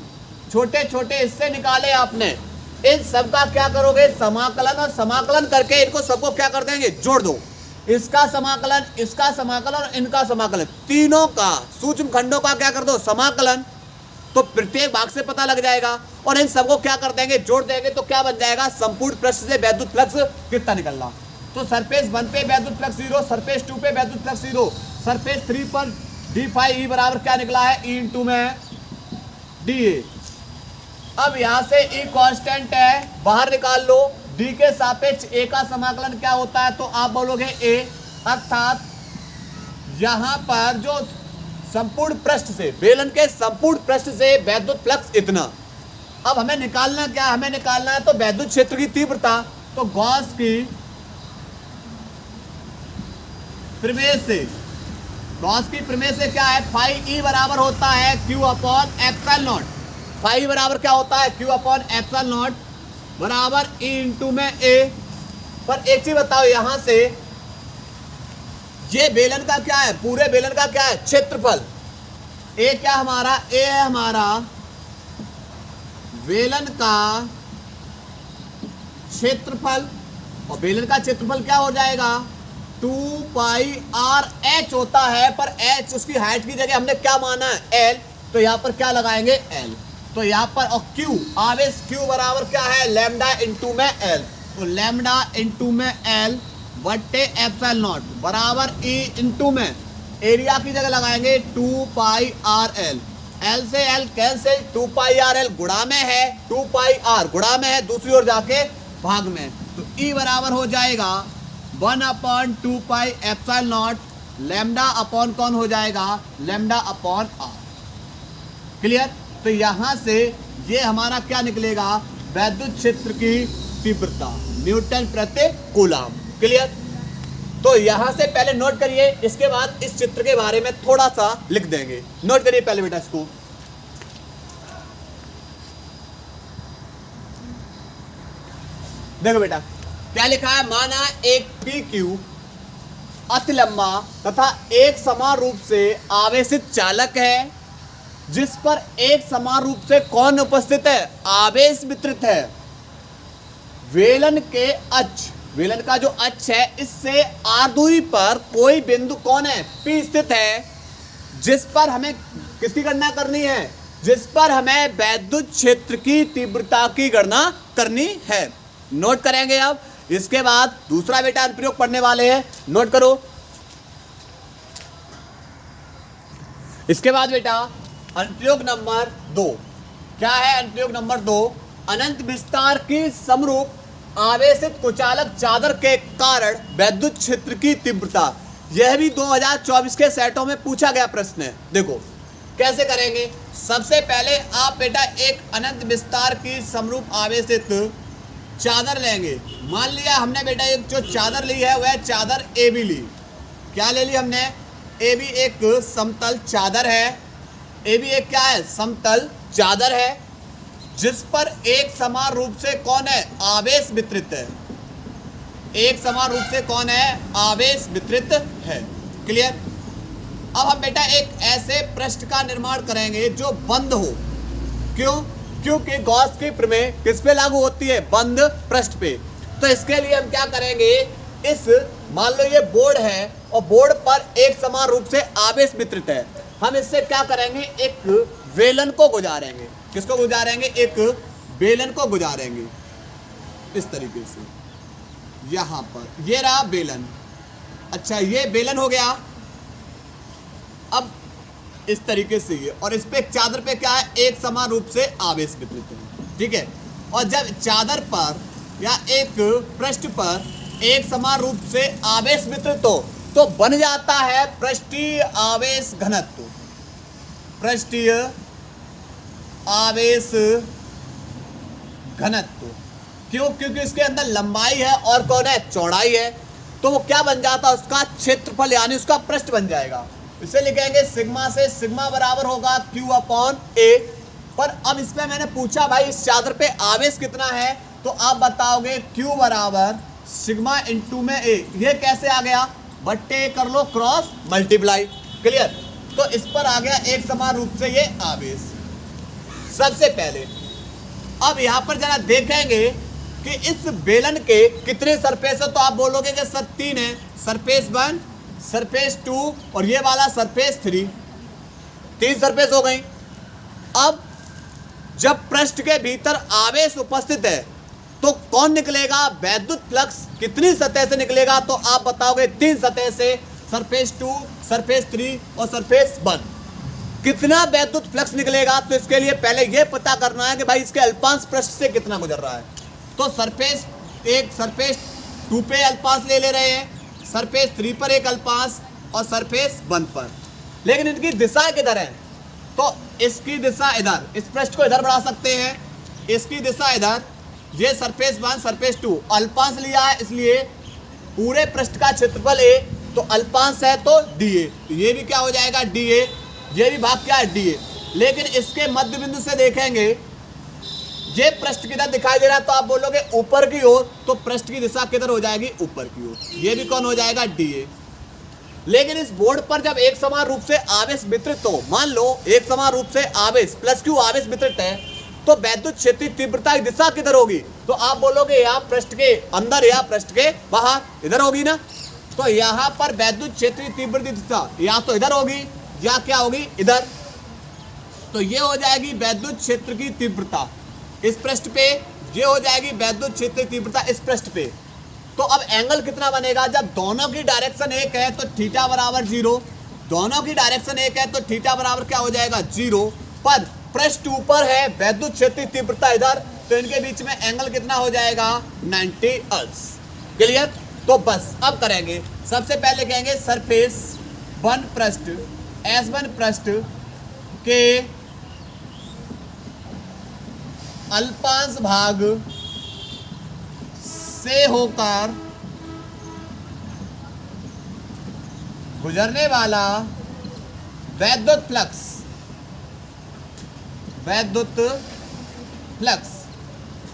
छोटे छोटे हिस्से निकाले आपने, इन सब का क्या करोगे समाकलन, और समाकलन करके इनको सबको क्या कर देंगे, जोड़ दो। इसका समाकलन, इसका समाकलन और इनका समाकलन, तीनों का सूक्ष्म खंडों का क्या कर दो समाकलन, तो प्रत्येक भाग से पता लग जाएगा, और इन सबको क्या कर देंगे जोड़ देंगे, तो क्या बन जाएगा संपूर्ण पृष्ठ से वैद्युत फ्लक्स कितना निकल रहा। तो सरफेस 1 पे वैद्युत फ्लक्स 0, सरफेस 2 पे वैद्युत फ्लक्स 0, सरफेस 3 पर डी फाई ई बराबर क्या निकला है, ई इंटू में डी ए। अब यहां से ई कांस्टेंट है, बाहर निकाल लो, डी के सापेक्ष ए का समाकलन क्या होता है, तो आप बोलोगे ए, अर्थात यहां पर जो संपूर्ण पृष्ठ से, बेलन के संपूर्ण पृष्ठ से वैद्युत फ्लक्स इतना। अब हमें निकालना क्या, हमें निकालना है तो वैद्युत क्षेत्र की तीव्रता, तो गॉस की प्रमेय से, गॉस की प्रमेय से क्या है, फाई ई बराबर होता है q upon epsilon naught. Phi बराबर क्या होता है, क्यू अपॉन एप्सिलॉन नॉट बराबर ई इंटू में ए। पर एक चीज बताओ, यहां से ये बेलन का क्या है, पूरे बेलन का क्या है क्षेत्रफल, ए क्या हमारा, ए है हमारा बेलन का क्षेत्रफल, और बेलन का क्षेत्रफल क्या हो जाएगा 2 पाई आर एच होता है, पर एच उसकी हाइट की जगह हमने क्या माना है एल, तो यहाँ पर क्या लगाएंगे एल, तो यहाँ पर, और क्यू आवेश क्यू बराबर क्या है लैम्डा इंटू में एल, तो लैम्डा इंटू में एल बट्टे एप्सिलॉन नॉट बराबर ई इंटू में एरिया की जगह लगाएंगे 2 पाई आर एल, एल से एल कैंसिल, 2 पाई आर एल गुणा में है, 2 पाई आर गुणा में है, दूसरी ओर जाके भाग में, तो ई बराबर हो जाएगा 1 upon 2 pi epsilon not, lambda upon कौन हो जाएगा लैम्डा अपॉन आर। क्लियर। तो यहां से ये हमारा क्या निकलेगा वैद्युत क्षेत्र की तीव्रता न्यूटन प्रति कूलम। क्लियर। तो यहां से पहले नोट करिए, इसके बाद इस चित्र के बारे में थोड़ा सा लिख देंगे। नोट करिए पहले बेटा इसको। देखो बेटा क्या लिखा है, माना एक पी क्यू अति लंबा तथा एक समान रूप से आवेशित चालक है जिस पर एक समान रूप से कौन उपस्थित है, आवेश वितरित है। वेलन के अक्ष, वेलन का जो अक्ष है इससे r दूरी पर कोई बिंदु कौन है, P स्थित है, जिस पर हमें किसकी गणना करनी है, जिस पर हमें वैद्युत क्षेत्र की तीव्रता की गणना करनी है। नोट करेंगे अब। इसके बाद दूसरा बेटा अनुप्रयोग पढ़ने वाले हैं, नोट करो। इसके बाद बेटा अनुप्रयोग नंबर 2 क्या है, अनुप्रयोग नंबर 2, अनंत विस्तार की समरूप आवेशित कुचालक चादर के कारण वैद्युत क्षेत्र की तीव्रता। यह भी 2024 के सेटों में पूछा गया प्रश्न है। देखो कैसे करेंगे। सबसे पहले आप बेटा एक अनंत विस्तार की समरूप आवेशित चादर लेंगे। मान लिया हमने बेटा एक जो चादर ली है वह चादर AB ली। क्या ले ली हमने, AB एक समतल चादर है। AB एक क्या है, समतल चादर है जिस पर एक समान रूप से कौन है, आवेश वितरित है। एक समान रूप से कौन है, आवेश वितरित है। क्लियर। अब हम बेटा एक ऐसे पृष्ठ का निर्माण करेंगे जो बंद हो। क्यों, क्योंकि गॉस की प्रमेय किस पे लागू होती है, बंद पृष्ठ पे। तो इसके लिए हम क्या करेंगे, इस मान लो ये बोर्ड है और बोर्ड पर एक समान रूप से आवेश वितरित है। हम इससे क्या करेंगे, एक वेलन को गुजारेंगे। किसको गुजारेंगे, एक बेलन को गुजारेंगे इस तरीके से। यहां पर ये रहा बेलन। अच्छा ये बेलन हो गया। अब इस तरीके से ये, और इस पे चादर पे क्या है, एक समान रूप से आवेश वितरित है। ठीक है। और जब चादर पर या एक पृष्ठ पर एक समान रूप से आवेश वितरित हो तो बन जाता है पृष्ठीय आवेश घनत्व। पृष्ठीय आवेश घनत्व। क्यों, क्योंकि इसके अंदर लंबाई है और कौन है, चौड़ाई है। तो वो क्या बन जाता है, उसका क्षेत्रफल यानी उसका पृष्ठ बन जाएगा। इसे लिखेंगे सिग्मा से, सिग्मा बराबर होगा Q/A। पर अब इसमें मैंने पूछा भाई इस चादर पे आवेश कितना है, तो आप बताओगे Q बराबर सिग्मा इंटू में A। ये कैसे आ गया, बट्टे कर लो क्रॉस मल्टीप्लाई। क्लियर। तो इस पर आ गया एक समान रूप से ये आवेश। सबसे पहले अब यहाँ पर जरा देखेंगे कि इस बेलन के कितने सरफेस है, तो आप बोलोगे कि सर 3 है। सरफेस 1, सरफेस 2 और ये वाला सरफेस 3, 3 सरफेस हो गई। अब जब पृष्ठ के भीतर आवेश उपस्थित है तो कौन निकलेगा, वैद्युत फ्लक्स कितनी सतह से निकलेगा, तो आप बताओगे 3 सतह से, सरफेस 2, सरफेस 3 और सरफेस 1। कितना वैद्युत फ्लक्स निकलेगा, तो इसके लिए पहले यह पता करना है कि भाई इसके अल्पांश पृष्ठ से कितना गुजर रहा है। तो सरफेस 1, सरफेस 2 पे अल्पांश ले रहे हैं, सरफेस 3 पर एक अल्पांश और सरफेस 1 पर। लेकिन इनकी दिशा किधर है, तो इसकी दिशा इधर, इस पृष्ठ को इधर बढ़ा सकते हैं, इसकी दिशा इधर। ये सरफेस 1, सरफेस 2 अल्पांश लिया है, इसलिए पूरे पृष्ठ का क्षेत्रफल A, तो अल्पांश है तो dA। तो ये भी क्या हो जाएगा, dA। ये भी भाग क्या है, dA। लेकिन इसके मध्य बिंदु से देखेंगे, ये पृष्ठ किधर दिखाई दे रहा है, तो आप बोलोगे ऊपर की ओर, तो पृष्ठ की दिशा किधर हो जाएगी, ऊपर की ओर। ये भी कौन हो जाएगा, dA। लेकिन इस बोर्ड पर जब एक समान रूप से आवेश वितरित हो, मान लो एक समान रूप से आवेश प्लस Q आवेश वितरित है, तो वैद्युत क्षेत्रीय तीव्रता की दिशा किधर होगी, तो आप बोलोगे या पृष्ठ के अंदर या पृष्ठ के बाहर, इधर होगी ना। तो यहाँ पर वैद्युत क्षेत्रीय तीव्रता दिशा या तो इधर होगी या क्या होगी, इधर। तो ये हो जाएगी वैद्युत क्षेत्र की तीव्रता इस पृष्ठ पे, ये हो जाएगी वैद्युत क्षेत्र की तीव्रता इस पृष्ठ पे। तो अब एंगल कितना बनेगा, जब दोनों की डायरेक्शन एक है तो थीटा बराबर 0, दोनों की डायरेक्शन एक है तो थीटा बराबर क्या हो जाएगा, 0। पर पृष्ठ ऊपर है, वैद्युत क्षेत्र की तीव्रता इधर, तो इनके बीच में एंगल कितना हो जाएगा, 90 अंश। क्लियर। तो बस अब करेंगे, सबसे पहले कहेंगे सरफेस 1 पृष्ठ, S1 पृष्ठ के अल्पांश भाग से होकर गुजरने वाला वैद्युत फ्लक्स, वैद्युत फ्लक्स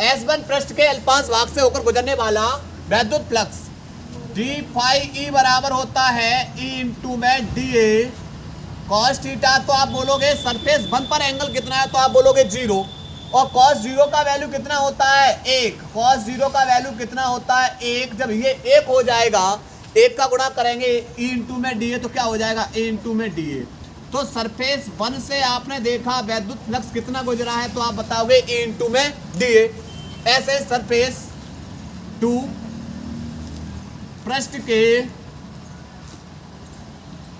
S1 पृष्ठ के अल्पांश भाग से होकर गुजरने वाला वैद्युत फ्लक्स डी फाई ई बराबर होता है ई इंटू में डी ए कॉस थीटा। तो आप बोलोगे सरफेस वन पर एंगल कितना है, तो आप बोलोगे 0, और कॉस 0 का वैल्यू कितना होता है 1। कॉस 0 का वैल्यू कितना होता है 1। जब ये 1 हो जाएगा, 1 का गुणा करेंगे ई इंटू में डी ए, तो क्या हो जाएगा ए इंटू में डी ए। तो सरफेस वन से आपने देखा वैद्युत फ्लक्स कितना गुजरा है, तो आप बताओगे ए इंटू में डी ए। ऐसे सरफेस 2 पृष्ठ के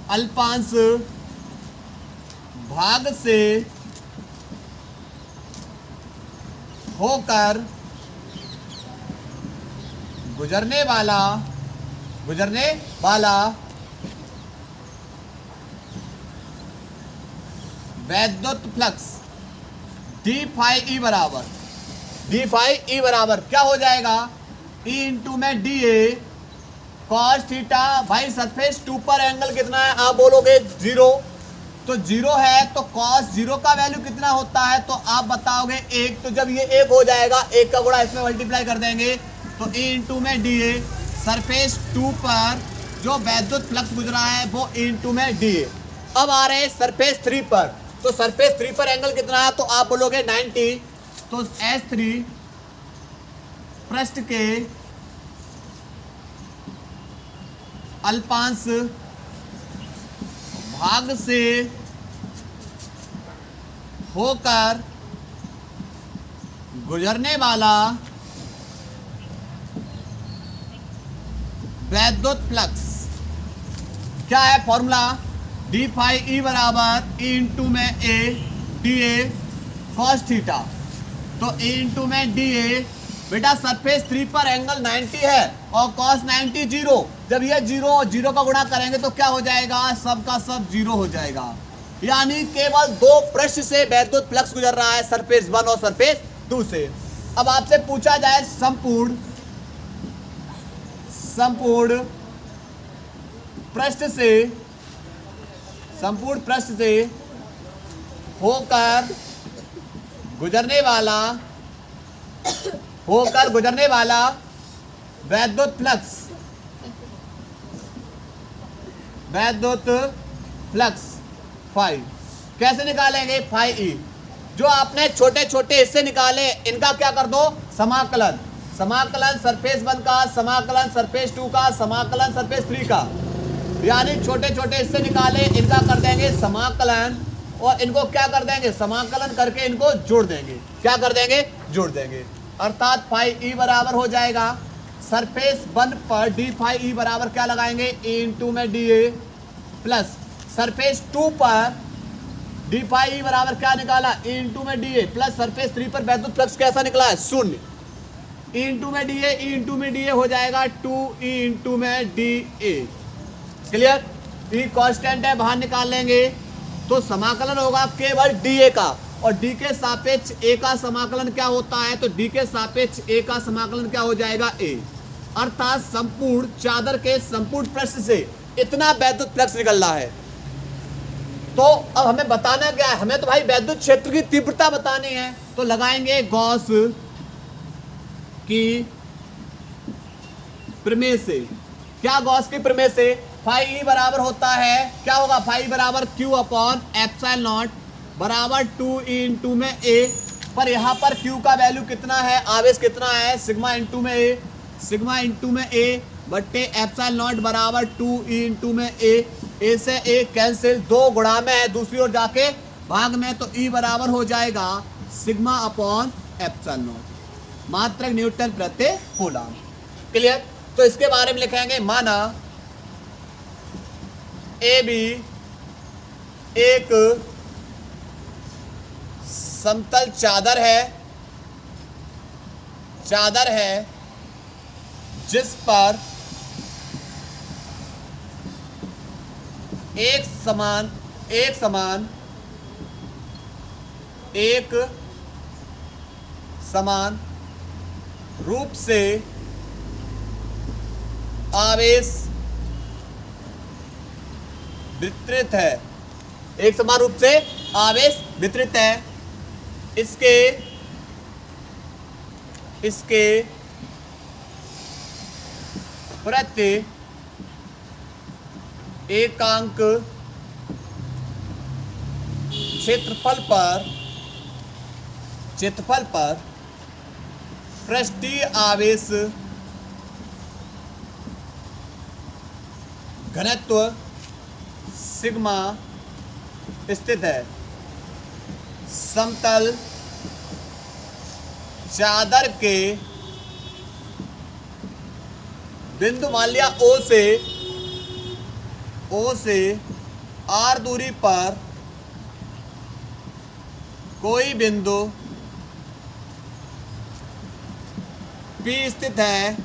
अल्पांश भाग से होकर गुजरने वाला वैद्युत फ्लक्स डी फाई ई बराबर क्या हो जाएगा ई इंटू में डी ए कॉस थीटा। भाई सरफेस 2 पर एंगल कितना है, आप बोलोगे 0, तो 0 है तो कॉस 0 का वैल्यू कितना होता है, तो आप बताओगे 1। तो जब ये 1 हो जाएगा, 1 का गुणा इसमें मल्टीप्लाई कर देंगे, तो ई इंटू में डी ए सरफेस 2 पर जो वैद्युत फ्लक्स गुजरा है वो ई इंटू में डी ए। अब आ रहे हैं सरफेस 3 पर, तो सरफेस 3 पर एंगल कितना है, तो आप बोलोगे 90, तो S3 पृष्ठ के अल्पांश भाग से होकर गुजरने वाला वैद्युत फ्लक्स क्या है फॉर्मूला, डी फाई ई बराबर ई इंटू में A D A cos theta. तो ए इंटू में डी ए, बेटा सरफेस 3 पर एंगल 90 है और कॉस 90 0। जब ये 0 और 0 का गुणा करेंगे तो क्या हो जाएगा, सब का सब 0 हो जाएगा। यानी केवल 2 पृष्ठ से वैद्युत फ्लक्स गुजर रहा है, सरफेस 1 और सरफेस 2 से। अब आपसे पूछा जाए संपूर्ण पृष्ठ से होकर गुजरने वाला वैद्युत फ्लक्स फाई कैसे निकालेंगे, फाई ई। जो आपने छोटे छोटे हिस्से निकाले इनका क्या कर दो, समाकलन सरफेस 1 का, समाकलन सरफेस 2 का, समाकलन सरफेस 3 का। यानी छोटे छोटे हिस्से निकाले, इनका कर देंगे समाकलन, और इनको क्या कर देंगे, समाकलन करके इनको जोड़ देंगे। क्या कर देंगे, जोड़ देंगे। अर्थात फाई ई बराबर हो जाएगा सरफेस 1 पर डी फाई ई बराबर क्या लगाएंगे, ए इंटू में डी ए, प्लस सरफेस 2 पर डी फाई ई बराबर क्या निकाला, ए इंटू में डी ए, प्लस सरफेस 3 पर वैद्युत फ्लक्स कैसा निकला है, 0। ई इंटू में डी ए, ई इंटू में डी ए हो जाएगा 2 ई इंटू में D A. Clear, E constant है, बाहर निकाल लेंगे तो समाकलन होगा केवल डी ए का, और डी के सापेक्ष ए का समाकलन क्या होता है, तो डी के सापेक्ष ए का समाकलन क्या हो जाएगा, ए। अर्थात संपूर्ण चादर के संपूर्ण पृष्ठ से इतना वैद्युत फ्लक्स निकल रहा है। तो अब हमें बताना क्या है, हमें तो भाई वैद्युत क्षेत्र की तीव्रता बतानी है। तो लगाएंगे गॉस की प्रमेय से। क्या गॉस की प्रमेय से, फाई ई बराबर होता है, क्या होगा, फाई बराबर क्यू अपॉन एप्सिलॉन नॉट बराबर 2 ई इंटू में ए। पर यहाँ पर क्यू का वैल्यू कितना है, आवेश कितना है, सिग्मा इंटू में ए, सिग्मा इंटू में ए बट्टे एप्सिलॉन नॉट बराबर 2 ई इंटू में ए से ए कैंसिल, 2 गुणा में है दूसरी ओर जाके भाग में, तो ई बराबर हो जाएगा सिग्मा अपॉन एप्सिलॉन नॉट, मात्रक न्यूटन प्रति कूलम। क्लियर। तो इसके बारे में लिखेंगे, माना ए बी एक समतल चादर है जिस पर एक समान रूप से आवेश वितरित है, एक समान रूप से आवेश वितरित है। इसके प्रति एकांक क्षेत्रफल पर पृष्ठीय आवेश घनत्व सिग्मा स्थित है। समतल चादर के बिंदु मान लिया ओ से R दूरी पर कोई बिंदु P स्थित है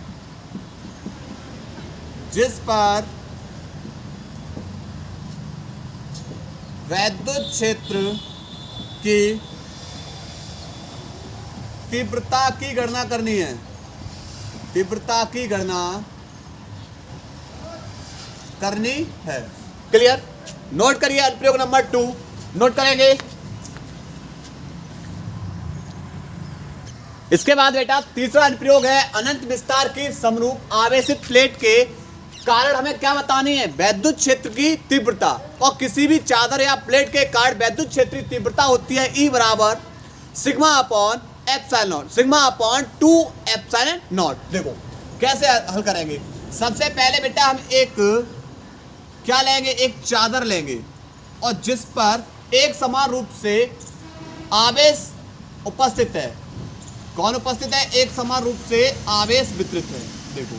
जिस पर वैद्युत क्षेत्र की तीव्रता की गणना करनी है। तीव्रता की गणना करनी है। क्लियर? नोट करिए अनुप्रयोग नंबर 2 नोट करेंगे। इसके बाद बेटा तीसरा अनुप्रयोग है अनंत विस्तार की समरूप आवेशित प्लेट के कारण हमें क्या बतानी है? वैद्युत क्षेत्र की तीव्रता। और किसी भी चादर या प्लेट के कारण वैद्युत क्षेत्र की तीव्रता होती है E बराबर sigma upon epsilon not, sigma upon 2 epsilon not. देखो कैसे हल करेंगे। सबसे पहले बेटा हम एक क्या लेंगे, एक चादर लेंगे और जिस पर एक समान रूप से आवेश उपस्थित है। कौन उपस्थित है? एक समान रूप से आवेश वितरित है। देखो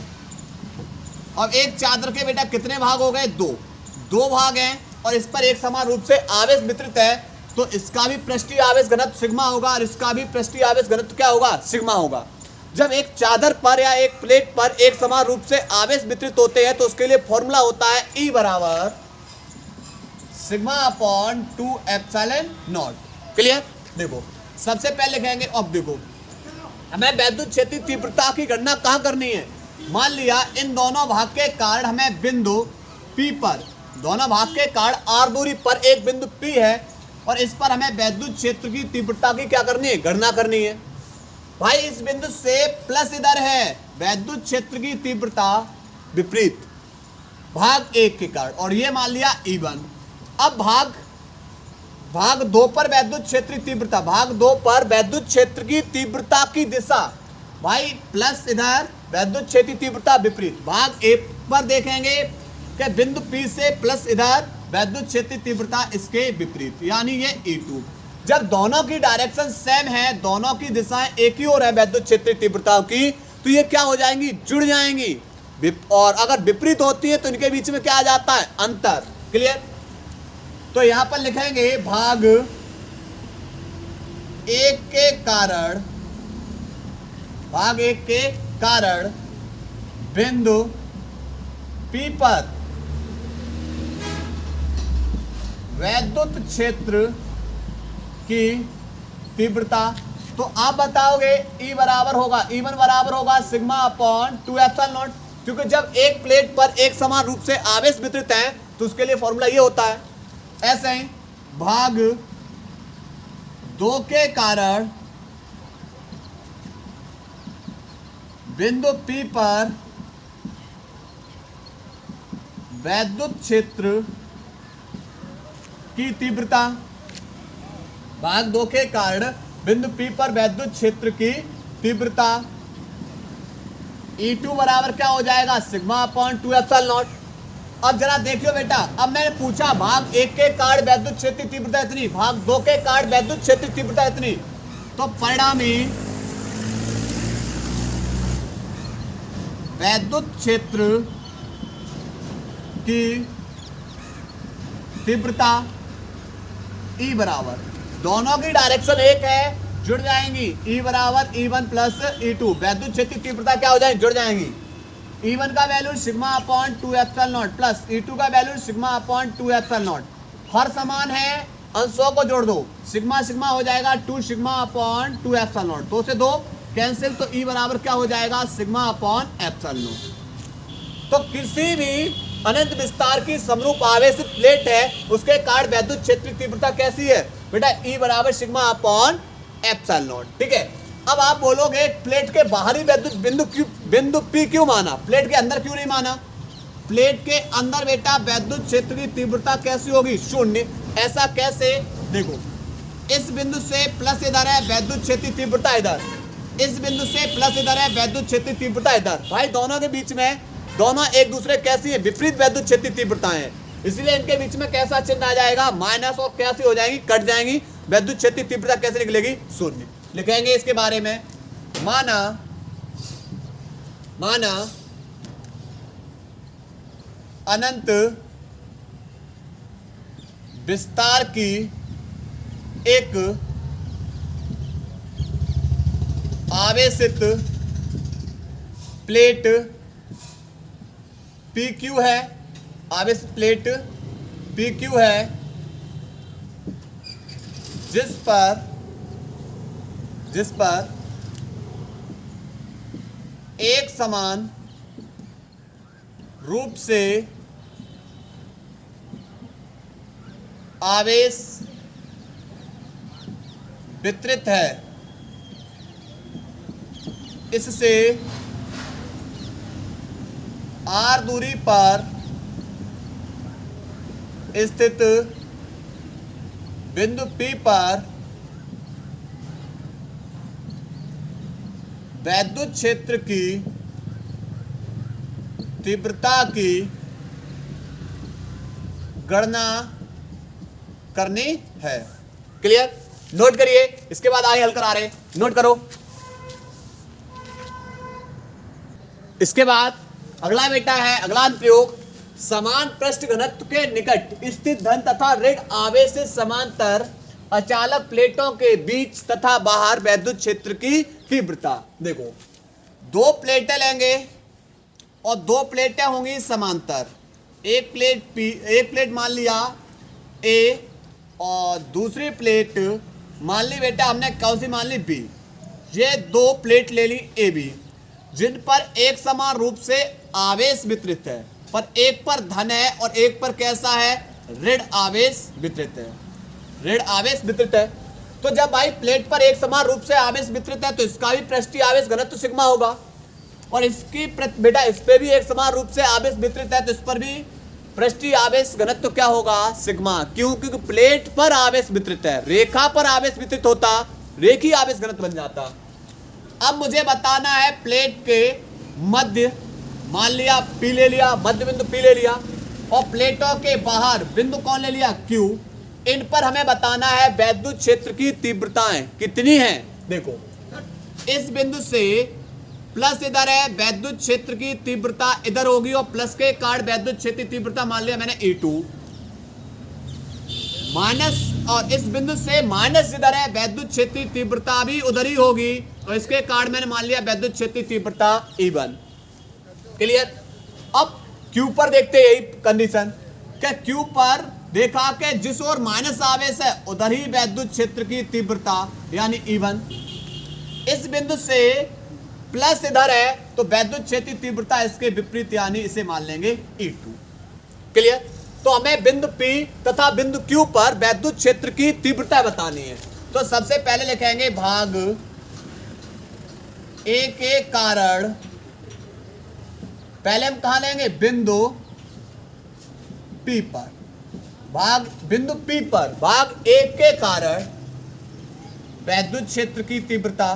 अब एक चादर के बेटा कितने भाग हो गए? दो भाग हैं और इस पर एक समान रूप से आवेश वितरित है, तो इसका भी पृष्ठीय आवेश घनत्व सिग्मा होगा और इसका भी पृष्ठीय आवेश घनत्व क्या होगा? सिग्मा होगा। जब एक चादर पर या एक प्लेट पर एक समान रूप से आवेश वितरित होते हैं तो उसके लिए फॉर्मूला होता है E बराबर sigma upon 2 epsilon not. Clear? देखो सबसे पहले लिखेंगे। अब देखो हमें वैद्युत क्षेत्र की तीव्रता की गणना कहाँ करनी है? मान लिया इन दोनों भाग के कारण हमें बिंदु P पर, दोनों भाग के कारण R दूरी पर एक बिंदु P है और इस पर हमें वैद्युत क्षेत्र की तीव्रता की क्या करनी है? गणना करनी है। भाई इस बिंदु से प्लस इधर है, वैद्युत क्षेत्र की तीव्रता विपरीत भाग 1 के कारण और ये मान लिया E1। अब भाग 2 पर वैद्युत क्षेत्र की तीव्रता, भाग 2 पर वैद्युत क्षेत्र की तीव्रता की दिशा भाई प्लस इधर, वैद्युत क्षेत्र की तीव्रता विपरीत। भाग 1 पर देखेंगे कि बिंदु P से प्लस इधर वैद्युत क्षेत्र की तीव्रता इसके विपरीत, यानी ये E2। जब दोनों की डायरेक्शन सेम है, दोनों की दिशाएं एक ही ओर है वैद्युत क्षेत्र की तीव्रता की, तो ये क्या हो जाएंगी? जुड़ जाएंगी। और अगर विपरीत होती है तो इनके बीच में क्या आ जाता है? अंतर। क्लियर? तो यहां पर लिखेंगे भाग 1 के कारण, भाग 1 के कारण बिंदु P पर वैद्युत क्षेत्र की तीव्रता। तो आप बताओगे E बराबर होगा, E1 बराबर होगा सिग्मा अपॉन 2 एप्सिलॉन नॉट, क्योंकि जब एक प्लेट पर एक समान रूप से आवेश वितरित है तो उसके लिए फॉर्मूला ये होता है। ऐसे ही भाग 2 के कारण बिंदु P पर वैद्युत क्षेत्र की तीव्रता, भाग 2 के कारण बिंदु P पर वैद्युत क्षेत्र की तीव्रता E2 बराबर क्या हो जाएगा? Sigma upon 2 epsilon not. अब जरा देखियो बेटा, अब मैंने पूछा भाग 1 के कारण वैद्युत क्षेत्र की तीव्रता इतनी, भाग 2 के कारण वैद्युत क्षेत्र की तीव्रता इतनी, तो परिणामी वैद्युत क्षेत्र की तीव्रता E बराबर, दोनों की डायरेक्शन एक है, जुड़ जाएंगी। E बराबर E1 प्लस E2, वैद्युत क्षेत्र की तीव्रता क्या हो जाएगी? जुड़ जाएंगी। E1 का value sigma upon 2 epsilon naught plus E2 का value sigma upon 2 epsilon naught. हर समान है, अंशों को जोड़ दो, सिग्मा सिग्मा हो जाएगा 2 सिग्मा अपॉन 2 एप्सिलॉन नॉट, 2 से 2 कैंसिल, तो E बराबर क्या हो जाएगा? Sigma upon epsilon not. तो किसी भी अनंत विस्तार की समरूप आवेशित प्लेट है, उसके कारण वैद्युत क्षेत्र की तीव्रता कैसी है बेटा? E बराबर सिग्मा अपॉन एप्सिलॉन नॉट। ठीक है। अब आप बोलोगे प्लेट के बाहरी वैद्युत बिंदु की बिंदु P क्यों माना, प्लेट के अंदर क्यों नहीं माना? प्लेट के अंदर बेटा वैद्युत क्षेत्र की तीव्रता कैसी होगी, शून्य। ऐसा कैसे, देखो इस बिंदु से प्लस इधर है, वैद्युत क्षेत्र की तीव्रता इधर, इस बिंदु से प्लस इधर है, वैद्युत क्षेत्र की तीव्रता इधर। भाई दोनों के बीच में, दोनों एक दूसरे कैसी है, विपरीत वैद्युत क्षेत्र की तीव्रताएं हैं, इसलिए इनके बीच में कैसा चिन्ह आ जाएगा, माइनस, और कैसी हो जाएंगी, कट जाएंगी। वैद्युत क्षेत्र की तीव्रता कैसे निकलेगी, शून्य। लिखेंगे इसके बारे में, माना अनंत विस्तार की एक आवेशित प्लेट PQ है, आवेशित प्लेट PQ है, जिस पर एक समान रूप से आवेश वितरित है, इससे r दूरी पर स्थित बिंदु P पर वैद्युत क्षेत्र की तीव्रता की गणना करनी है। क्लियर, नोट करिए, इसके बाद आगे हल करा रहे, नोट करो। इसके बाद अगला बेटा है, अगला अनुप्रयोग, समान पृष्ठ घनत्व के निकट स्थित धन तथा ऋण आवेश से समांतर अचालक प्लेटों के बीच तथा बाहर वैद्युत क्षेत्र की तीव्रता। देखो दो प्लेटें लेंगे और दो प्लेटें होंगी समांतर, एक प्लेट मान लिया A और दूसरी प्लेट मान ली बेटा हमने कौन सी मान ली, B। ये दो प्लेट ले ली AB, जिन पर एक समान रूप से आवेश वितरित है, पर एक पर धन है और एक पर कैसा है, ऋण आवेश वितरित है, ऋण आवेश वितरित है। तो जब भाई प्लेट पर एक समान रूप से आवेश वितरित है तो इसका भी पृष्ठीय आवेश घनत्व सिग्मा होगा, और इसकी बेटा इस पे भी एक समान रूप से आवेश वितरित है तो इस पर भी पृष्ठीय आवेश घनत्व क्या होगा, सिग्मा। क्यों, क्योंकि प्लेट पर आवेश वितरित है, रेखा पर आवेश वितरित होता रेखीय आवेश घनत्व बन जाता। अब मुझे बताना है प्लेट के मध्य, मान लिया P ले लिया, मध्य बिंदु P ले लिया, और प्लेटों के बाहर बिंदु कौन ले लिया, Q। इन पर हमें बताना है वैद्युत क्षेत्र की तीव्रताएं कितनी हैं। देखो इस बिंदु से प्लस इधर है, वैद्युत क्षेत्र की तीव्रता इधर होगी, और प्लस के कारण वैद्युत क्षेत्र की तीव्रता मान लिया मैंने E2, माइनस, और इस बिंदु से माइनस इधर है, वैद्युत क्षेत्र की तीव्रता भी उधर ही होगी, और इसके कारण मैंने मान लिया वैद्युत क्षेत्र की तीव्रता E1। क्लियर। अब Q पर देखते हैं यही कंडीशन, क्या Q पर देखा कि जिस ओर माइनस आवेश है उधर ही वैद्युत क्षेत्र की तीव्रता यानी E1। इस बिंदु से प्लस इधर है तो वैद्युत क्षेत्र की तीव्रता इसके विपरीत यानी इसे मान लेंगे E2। क्लियर। तो हमें बिंदु P तथा बिंदु Q पर वैद्युत क्षेत्र की तीव्रता बतानी है। तो सबसे पहले लिखेंगे भाग A के कारण, पहले हम कहा लेंगे बिंदु P पर, भाग बिंदु P पर भाग A के कारण वैद्युत क्षेत्र की तीव्रता,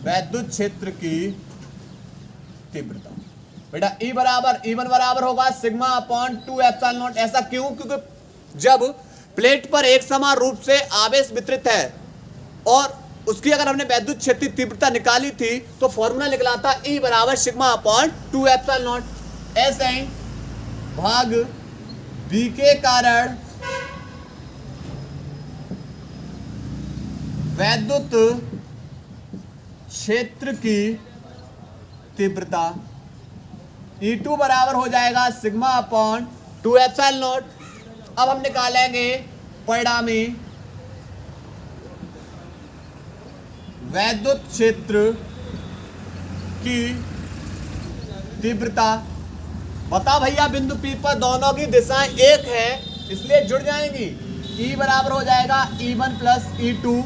वैद्युत क्षेत्र की तीव्रता बेटा E बराबर E1 बराबर होगा सिग्मा अपॉन 2 एप्सिलॉन नॉट। ऐसा क्यों, क्योंकि जब प्लेट पर एक समान रूप से आवेश वितरित है और उसकी अगर हमने वैद्युत क्षेत्र की तीव्रता निकाली थी तो फॉर्मूला निकला था E बराबर सिग्मा अपॉन 2 एप्सिलॉन नॉट। ऐसे ही भाग B के कारण वैद्युत क्षेत्र की तीव्रता E2 बराबर हो जाएगा सिग्मा अपॉन 2 एप्सिलॉन नॉट। अब हम निकालेंगे परिणामी वैद्युत क्षेत्र की तीव्रता। बता भैया बिंदु P पर दोनों की दिशाएं एक है इसलिए जुड़ जाएंगी। E बराबर हो जाएगा E1 प्लस E2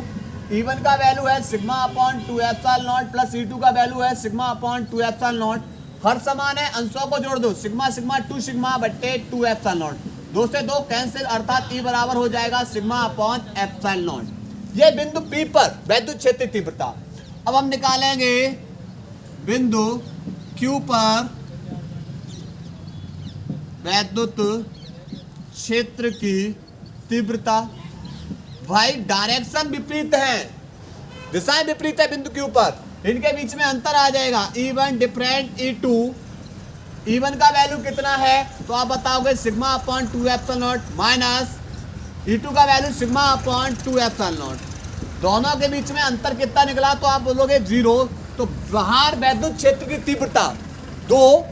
E1 का वैल्यू है sigma upon 2 epsilon naught plus E2 का वैल्यू है सिग्मा अपॉन 2 एप्सिलॉन नॉट। हर समान है, अंशों को जोड़ दो, सिग्मा सिग्मा 2 सिग्मा बट्टे 2 एप्सिलॉन नॉट, 2 से 2 कैंसिल, अर्थात E बराबर हो जाएगा सिग्मा अपॉन एप्सिलॉन नॉट। ये बिंदु P पर वैद्युत क्षेत्र तीव्रता। अब हम निकालेंगे बिंदु Q पर वैद्युत क्षेत्र की तीव्रता। भाई डायरेक्शन विपरीत है, दिशाएं विपरीत है बिंदु Q पर, इनके बीच में अंतर आ जाएगा। E1 डिफरेंट E2, E1 का वैल्यू कितना है तो आप बताओगे sigma upon 2 epsilon not minus E2 का value sigma upon 2 epsilon not. दोनों के बीच में अंतर कितना निकला तो आप बोलोगे 0। तो बाहर वैद्युत क्षेत्र की तीव्रता, दो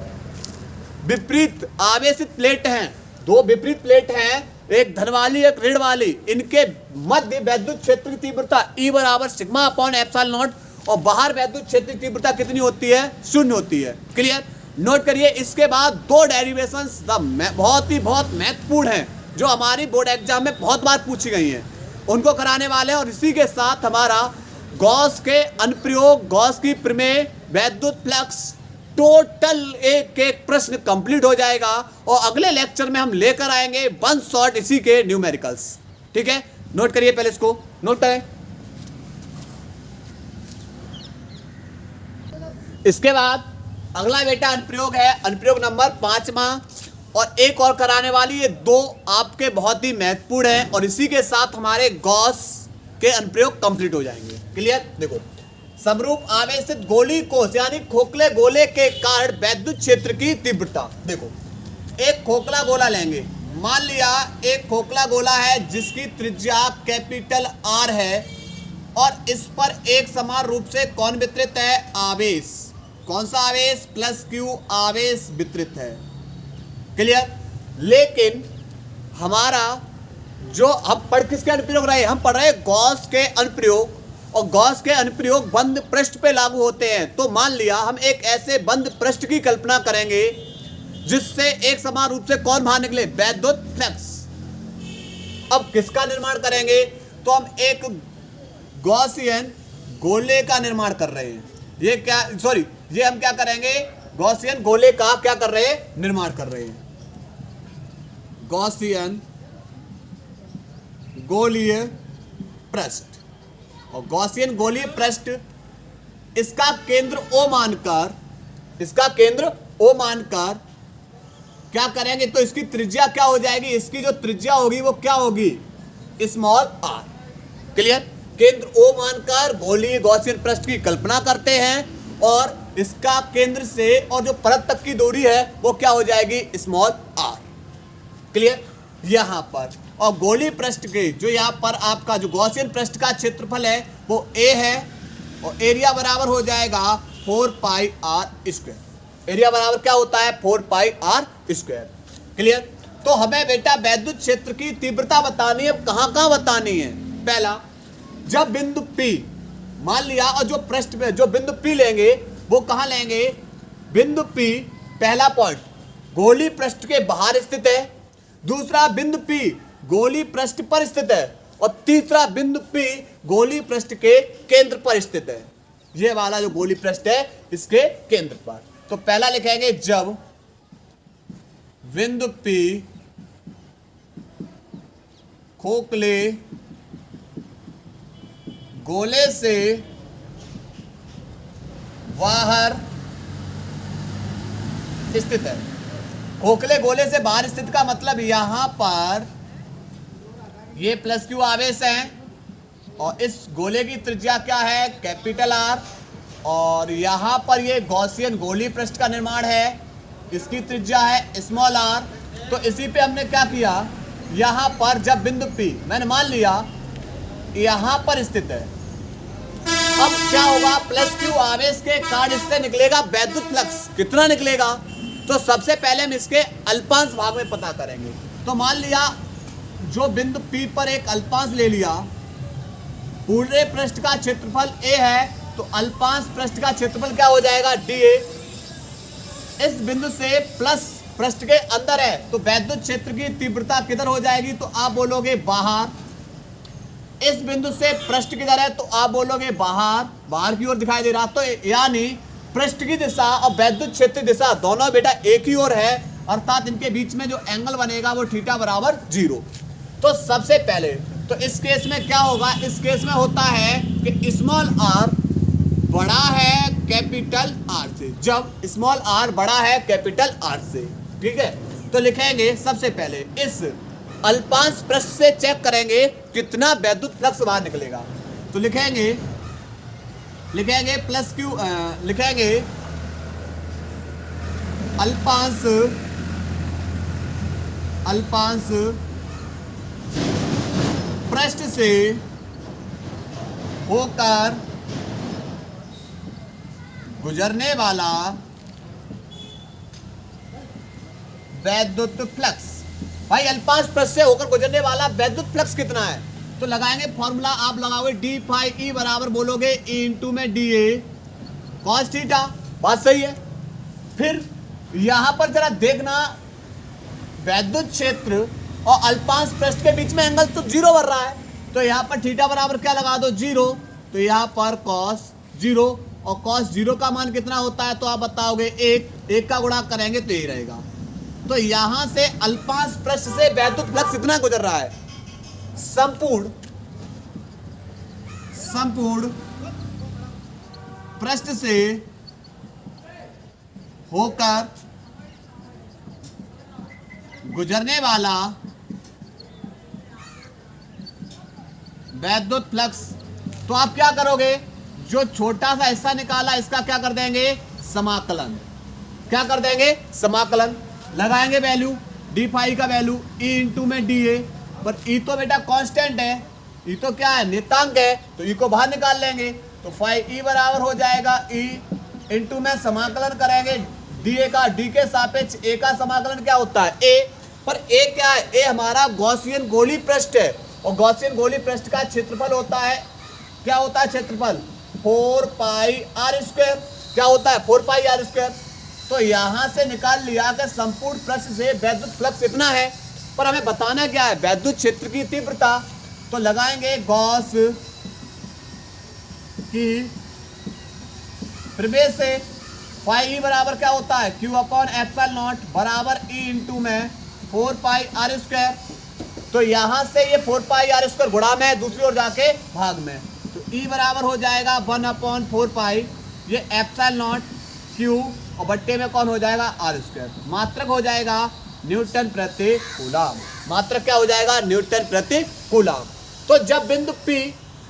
विपरीत आवेशित प्लेट हैं, दो विपरीत प्लेट हैं, एक धन वाली एक ऋण वाली, इनके मध्य वैद्युत क्षेत्र की तीव्रता E बराबर सिग्मा अपॉन एप्सिलॉन नॉट, और बाहर वैद्युत क्षेत्र की तीव्रता कितनी होती है, 0 होती है। क्लियर, नोट करिए। इसके बाद दो डेरिवेशंस बहुत महत्वपूर्ण हैं जो हमारी बोर्ड एग्जाम में बहुत बार पूछी गई हैं, उनको कराने वाले हैं। और इसी के साथ हमारा गॉस के अनुप्रयोग, गॉस की प्रमेय, वैद्युत फ्लक्स, टोटल एक प्रश्न कंप्लीट हो जाएगा। और अगले लेक्चर में हम लेकर आएंगे 1 शॉट इसी के न्यूमेरिकल्स। ठीक है, नोट करिए, पहले इसको नोट करें। इसके बाद अगला बेटा अनुप्रयोग है, अनुप्रयोग नंबर 5वां, और एक और कराने वाली, ये दो आपके बहुत ही महत्वपूर्ण है, और इसी के साथ हमारे गॉस के अनुप्रयोग कंप्लीट हो जाएंगे। क्लियर, देखो, समरूप आवेशित गोली कोष यानी खोखले गोले के कारण वैद्युत क्षेत्र की तीव्रता। देखो, एक खोखला गोला लेंगे, मान लिया एक खोखला गोला है जिसकी त्रिज्या कैपिटल R है, और इस पर एक समान रूप से कौन वितरित है, आवेश। कौन सा आवेश, प्लस Q आवेश वितरित है। क्लियर, लेकिन हमारा जो हम पढ़ किसके अनुप्रयोग रहे, हम पढ़ रहे गॉस के अनुप्रयोग, और गॉस के अनुप्रयोग बंद पृष्ठ पे लागू होते हैं। तो मान लिया हम एक ऐसे बंद पृष्ठ की कल्पना करेंगे जिससे एक समान रूप से कौन बाहर निकले, वैद्युत फ्लक्स। अब किसका निर्माण करेंगे, तो हम एक गॉसियन गोले का निर्माण कर रहे हैं। ये क्या, सॉरी, ये हम क्या करेंगे, गॉसियन गोले का क्या कर रहे हैं, निर्माण कर रहे हैं। गॉसियन गोलीय पृष्ठ, और गॉसियन गोलीय पृष्ठ, इसका केंद्र O मानकर, इसका केंद्र O मानकर क्या करेंगे, तो इसकी त्रिज्या क्या हो जाएगी, इसकी जो त्रिज्या होगी वो क्या होगी, स्मॉल r। क्लियर, केंद्र O मानकर गोलीय गॉसियन पृष्ठ की कल्पना करते हैं, और इसका केंद्र से और जो परत तक की दूरी है वो क्या हो जाएगी, स्मॉल r। क्लियर, यहां पर, और गोलीय पृष्ठ के जो यहाँ पर आपका जो गॉसियन पृष्ठ का क्षेत्रफल है वो A है, और एरिया बराबर हो जाएगा 4 पाई r स्क्वायर। एरिया बराबर क्या होता है, 4 पाई r स्क्वायर। क्लियर, तो हमें बेटा वैद्युत क्षेत्र की तीव्रता बतानी है। कहाँ कहाँ बतानी है, पहला, जब बिंदु P मान लिया, और जो पृष्ठ पे जो बिंदु P लेंगे वो कहाँ लेंगे, बिंदु P पहला पॉइंट गोलीय पृष्ठ के बाहर स्थित है, दूसरा बिंदु P गोलीय पृष्ठ पर स्थित है, और तीसरा बिंदु P गोलीय पृष्ठ के केंद्र पर स्थित है। ये वाला जो गोलीय पृष्ठ है इसके केंद्र पर। तो पहला लिखेंगे, जब बिंदु P खोखले गोले से बाहर स्थित है। खोखले गोले से बाहर स्थित का मतलब यहां पर ये प्लस Q आवेश है, और इस गोले की त्रिज्या क्या है, कैपिटल R, और यहां पर ये गॉसियन गोलीय पृष्ठ का निर्माण है, इसकी त्रिज्या है स्मॉल r। तो इसी पे हमने क्या किया, यहां पर जब बिंदु P मैंने मान लिया यहां पर स्थित है, अब क्या होगा, प्लस Q आवेश के कारण इससे निकलेगा वैद्युत फ्लक्स। कितना निकलेगा, तो सबसे पहले हम इसके अल्पांश भाग में पता करेंगे। तो मान लिया जो बिंदु P पर एक अल्पांश ले लिया, पूरे पृष्ठ का क्षेत्रफल A है, तो अल्पांश पृष्ठ का क्षेत्रफल क्या हो जाएगा, dA। इस बिंदु से प्लस पृष्ठ के अंदर है, तो वैद्युत क्षेत्र की तीव्रता किधर हो जाएगी, तो आप बोलोगे बाहर। इस बिंदु से पृष्ठ किधर है, तो आप बोलोगे बाहर, बाहर की ओर दिखाई दे रहा, तो यानी पृष्ठ की दिशा और वैद्युत क्षेत्र दिशा दोनों बेटा एक ही ओर है, अर्थात इनके बीच में जो एंगल बनेगा वो थीटा बराबर 0। तो सबसे पहले तो इस केस में क्या होगा, इस केस में होता है कि स्मॉल आर बड़ा है कैपिटल आर से, जब स्मॉल आर बड़ा है कैपिटल आर से, ठीक है। तो लिखेंगे सबसे पहले इस अल्पांश पृष्ठ से चेक करेंगे कितना वैद्युत फ्लक्स बाहर निकलेगा। तो लिखेंगे प्लस क्यू, लिखेंगे अल्पांश पृष्ठ से होकर गुजरने वाला वैद्युत फ्लक्स। भाई अल्पांश पृष्ठ से होकर गुजरने वाला वैद्युत फ्लक्स कितना है, तो लगाएंगे फॉर्मूला, आप लगाओगे डी फाई ई बराबर बोलोगे ई इंटू में डी ए कॉस थीटा। बात सही है। फिर यहां पर जरा देखना, वैद्युत क्षेत्र और अल्पांश पृष्ठ के बीच में एंगल तो 0 बन रहा है, तो यहां पर थीटा बराबर क्या लगा दो 0, तो यहां पर कॉस 0, और कॉस 0 का मान कितना होता है, तो आप बताओगे 1 का गुणा करेंगे तो यही रहेगा। तो यहां से अल्पांश पृष्ठ से वैद्युत फ्लक्स इतना गुजर रहा है, संपूर्ण पृष्ठ से होकर गुजरने वाला वैद्युत फ्लक्स। तो आप क्या करोगे, जो छोटा सा हिस्सा निकाला इसका क्या कर देंगे समाकलन, क्या कर देंगे समाकलन, लगाएंगे वैल्यू डी फाई का वैल्यू ई इंटू में डी ए, पर ई तो बेटा कांस्टेंट है, ई तो क्या है नियतांक है, तो ई को बाहर निकाल लेंगे, तो फाई ई बराबर हो जाएगा ई इंटू में समाकलन करेंगे डी ए का, डी के सापेक्ष ए का समाकलन क्या होता है ए, पर ए क्या है, ए हमारा गॉसियन गोली पृष्ठ है, और गॉसियन गोली पृष्ठ का क्षेत्रफल होता है, क्या होता है क्षेत्रफल 4 पाई आर स्क्वायर, क्या होता है 4 पाई आर स्क्वायर। तो यहां से निकाल लिया कि संपूर्ण पृष्ठ से वैद्युत फ्लक्स इतना है, पर हमें बताना क्या है वैद्युत क्षेत्र की तीव्रता। तो लगाएंगे गॉस की प्रवेश से फाई ई बराबर क्या होता है क्यू अपॉन एप्सिलॉन नॉट बराबर ई इंटू में 4 पाई आर स्क्वायर। तो यहां से ये 4 पाई आर स्क्वायर गुणा में दूसरी ओर जाके भाग में, तो ई बराबर हो जाएगा 1/4 पाई ये एप्सिलॉन नॉट क्यू, और बट्टे में कौन हो जाएगा आर स्क्वायर, मात्रक हो जाएगा न्यूटन प्रति कूलम, मात्रक क्या हो जाएगा न्यूटन प्रति कूलम। तो जब बिंदु P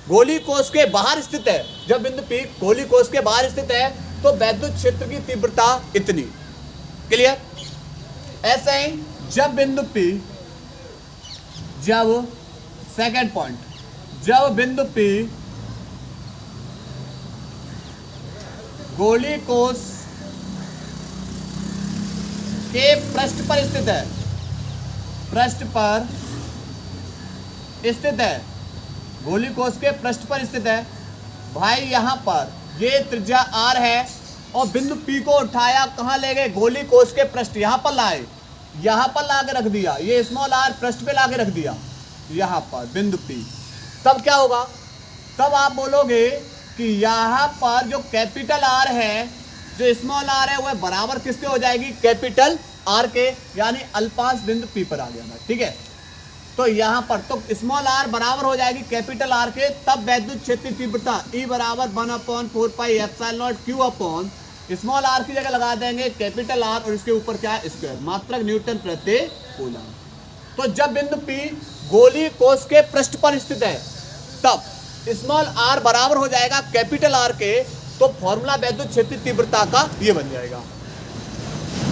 गोली कोश के बाहर स्थित है, जब बिंदु P गोली कोश के बाहर स्थित है, तो वैद्युत क्षेत्र की तीव्रता इतनी, क्लियर। ऐसे ही जब बिंदु P, जब सेकंड पॉइंट, जब बिंदु P गोली कोश के पृष्ठ पर स्थित है, पृष्ठ पर स्थित है, गोली कोश के पृष्ठ पर स्थित है। भाई यहां पर ये त्रिज्या r है, और बिंदु P को उठाया कहां ले गए गोली कोश के पृष्ठ, यहां पर लाए, यहां पर ला के रख दिया, ये स्मॉल r पृष्ठ पे ला के रख दिया यहां पर बिंदु P। तब क्या होगा, तब आप बोलोगे कि यहां पर जो कैपिटल R है, जो स्मॉल r है, वह बराबर किसके हो जाएगी कैपिटल R के, यानी अल्पांश बिंदु P पर आ गया, ठीक है। तो यहां पर तो स्मॉल r बराबर हो जाएगी कैपिटल R के, तब वैद्युत क्षेत्र तीव्रता E बराबर 1/4 पाई epsilon naught q upon small r की जगह लगा देंगे कैपिटल R, और इसके ऊपर क्या है स्क्वायर, मात्रक न्यूटन प्रति कूलम। तो जब बिंदु P गोली कोश के पृष्ठ पर स्थित है, तब स्मॉल r बराबर हो जाएगा कैपिटल R के, तो फॉर्मूला वैद्युत क्षेत्र तीव्रता का ये बन जाएगा।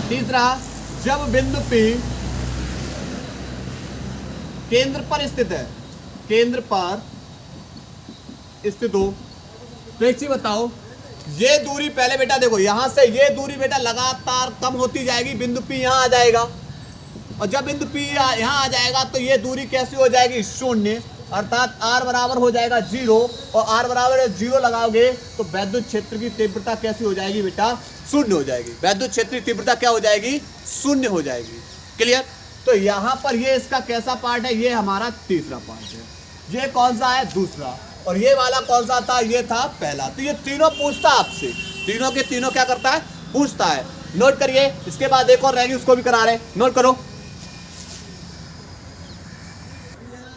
तीसरा, जब बिंदु P केंद्र पर स्थित है, केंद्र पर स्थित हो, तो एक चीज बताओ, ये दूरी पहले बेटा देखो, यहां से ये दूरी बेटा लगातार कम होती जाएगी, बिंदु P यहां आ जाएगा, और जब बिंदु P यहां आ जाएगा तो ये दूरी कैसी हो जाएगी शून्य, अर्थात r बराबर हो जाएगा 0, और r बराबर 0 लगाओगे तो वैद्युत क्षेत्र की तीव्रता कैसी हो जाएगी बेटा शून्य हो जाएगी, वैद्युत क्षेत्र की तीव्रता क्या हो जाएगी शून्य हो जाएगी, क्लियर। तो यहां पर ये इसका कैसा पार्ट है, ये हमारा तीसरा पार्ट है। ये कौन सा है, दूसरा, और ये वाला कौन सा था, ये था पहला। तो ये तीनों पूछता है आपसे, तीनों के तीनों क्या करता है, पूछता है। नोट करिए। इसके बाद एक और रहेगी, उसको भी करा रहे, नोट करो।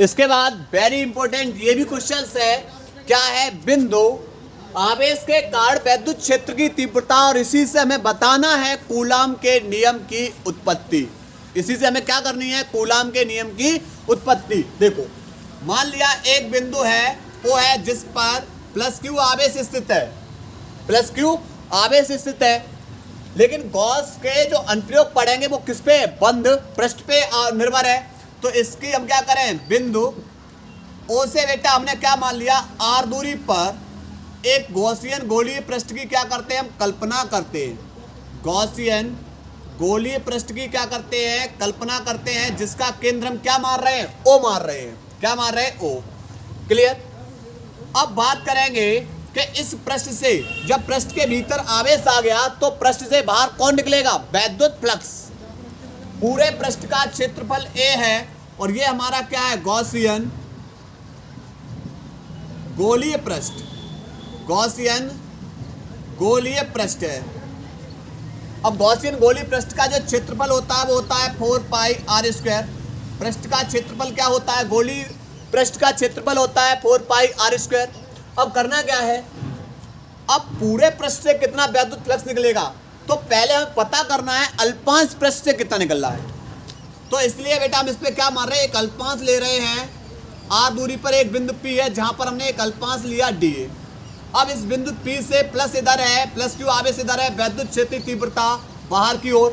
इसके बाद वेरी इंपॉर्टेंट ये भी क्वेश्चन है, क्या है, बिंदु आवेश के कारण वैद्युत क्षेत्र की तीव्रता, और इसी से हमें बताना है कूलाम के नियम की उत्पत्ति। इसी से हमें क्या करनी है, कूलाम के नियम की उत्पत्ति। देखो, मान लिया एक बिंदु है, वो है जिस पर प्लस क्यू आवेश स्थित है, प्लस क्यू आवेश स्थित है, लेकिन गॉस के जो अनुप्रयोग पढ़ेंगे वो किस पे, बंद पृष्ठ पे निर्भर है। तो इसकी हम क्या करें, बिंदु ओ से बेटा हमने क्या मान लिया, आर दूरी पर एक गॉसियन गोलीय पृष्ठ की क्या करते हैं, हम कल्पना करते हैं। गॉसियन गोलीय पृष्ठ की क्या करते हैं, कल्पना करते हैं, जिसका केंद्र हम क्या मार रहे हैं, ओ मार रहे हैं। क्या मार रहे हैं, ओ। क्लियर। अब बात करेंगे कि इस पृष्ठ से जब पृष्ठ के भीतर आवेश आ गया तो पृष्ठ से बाहर कौन निकलेगा, वैद्युत फ्लक्स। पूरे पृष्ठ का क्षेत्रफल ए है, और ये हमारा क्या है, गॉसियन गोलीय पृष्ठ, गॉसियन गोलीय पृष्ठ है। अब गॉसियन गोलीय पृष्ठ का जो क्षेत्रफल होता है वो होता है 4 पाई आर स्क्वायर। पृष्ठ का क्षेत्रफल क्या होता है, गोलीय पृष्ठ का क्षेत्रफल होता है 4 पाई आर स्क्वायर। अब करना क्या है, अब पूरे पृष्ठ से कितना वैद्युत फ्लक्स निकलेगा, तो पहले हमें पता करना है अल्पांश पृष्ठ से कितना निकल रहा है। तो इसलिए बेटा हम इस पे क्या मार रहे हैं, एक अल्पांश ले रहे हैं। आर दूरी पर एक बिंदु पी है जहां पर हमने एक अल्पांश लिया डी ए। अब इस बिंदु पी से प्लस इधर है, प्लस क्यू आवेश इधर है, वैद्युत क्षेत्र तीव्रता बाहर की ओर।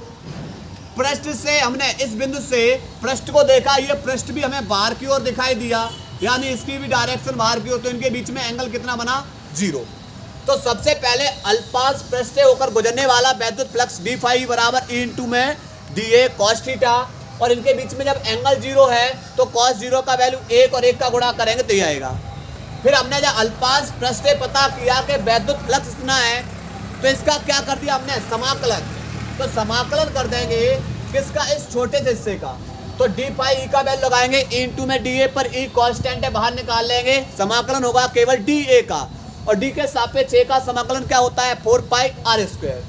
पृष्ठ से हमने इस बिंदु से पृष्ठ को देखा, ये पृष्ठ भी हमें बाहर की ओर दिखाई दिया, यानी इसकी भी डायरेक्शन बाहर की ओर, तो इनके बीच में एंगल कितना बना, 0। तो सबसे पहले अल्पांश पृष्ठ से होकर गुजरने वाला वैद्युत फ्लक्स डी फाई बराबर ई इंटू में डी ए कॉस थीटा, और इनके बीच में जब एंगल 0 है तो कॉस 0 का वैल्यू 1 और 1 का गुणा करेंगे तो ये आएगा। फिर हमने जब अल्पांश पृष्ठ से पता किया कि वैद्युत फ्लक्स इतना है, तो इसका क्या कर दिया हमने, समाकलन। तो समाकलन कर देंगे किसका, इस छोटे से हिस्से का। तो डी पाई ई का वैल्यू लगाएंगे, ई इंटू में डी ए पर ई कांस्टेंट है, बाहर निकाल लेंगे, समाकलन होगा केवल डी ए का, और डी के सापेक्ष ए का समाकलन क्या होता है, 4 पाई आर स्क्वायर।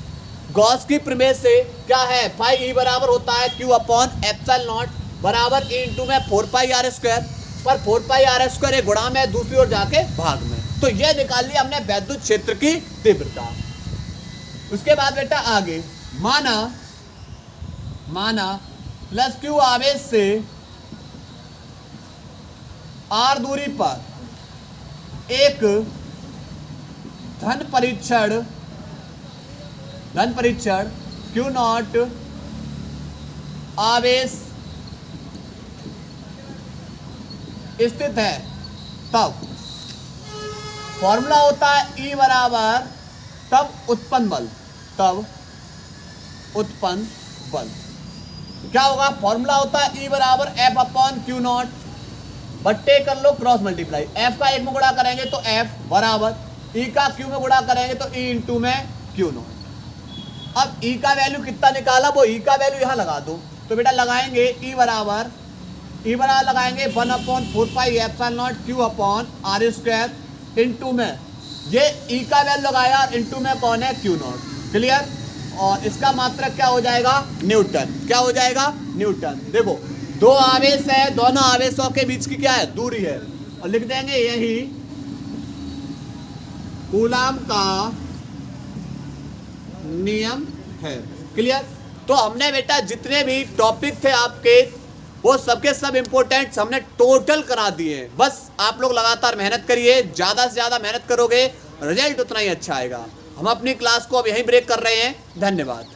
गॉस की प्रमेय से क्या है, पाई ई बराबर होता है क्यू अपॉन एप्सिलॉन नॉट बराबर ई इंटू में 4 पाई आर स्क्वायर, पर 4 पाई आर स्क्वायर एक गुणा में दूसरी ओर जाके भाग में। तो ये निकाल लिया हमने वैद्युत क्षेत्र की तीव्रता। उसके बाद बेटा आगे माना प्लस क्यू आवेश से आर दूरी पर एक धन परीक्षण क्यू नॉट आवेश स्थित है, तब फॉर्मूला होता है E बराबर तब उत्पन्न बल। क्या होगा, फॉर्मूला होता है E बराबर F अपॉन क्यू नॉट, बट्टे कर लो क्रॉस मल्टीप्लाई। F का 1 में गुणा करेंगे तो F बराबर, E का Q में गुणा करेंगे तो E इंटू में क्यू नॉट। अब E का वैल्यू कितना निकाला, वो E का वैल्यू यहाँ लगा दो। तो बेटा लगाएंगे E बराबर लगाएंगे 1 upon 4 pi epsilon naught q upon r square into में ये E का वैल्यू लगाया, इंटू में कौन है, क्यू नॉट। क्लियर। और इसका मात्रक क्या हो जाएगा, न्यूटन। क्या हो जाएगा, न्यूटन। देखो दो आवेश है, दोनों आवेशों के बीच की क्या है, दूरी है, और लिख देंगे यही कूलाम का नियम है। क्लियर। तो हमने बेटा जितने भी टॉपिक थे आपके, वो सबके सब इंपॉर्टेंट हमने टोटल करा दिए। बस आप लोग लगातार मेहनत करिए, ज़्यादा से ज़्यादा मेहनत करोगे रिजल्ट उतना ही अच्छा आएगा। हम अपनी क्लास को अब यहीं ब्रेक कर रहे हैं। धन्यवाद।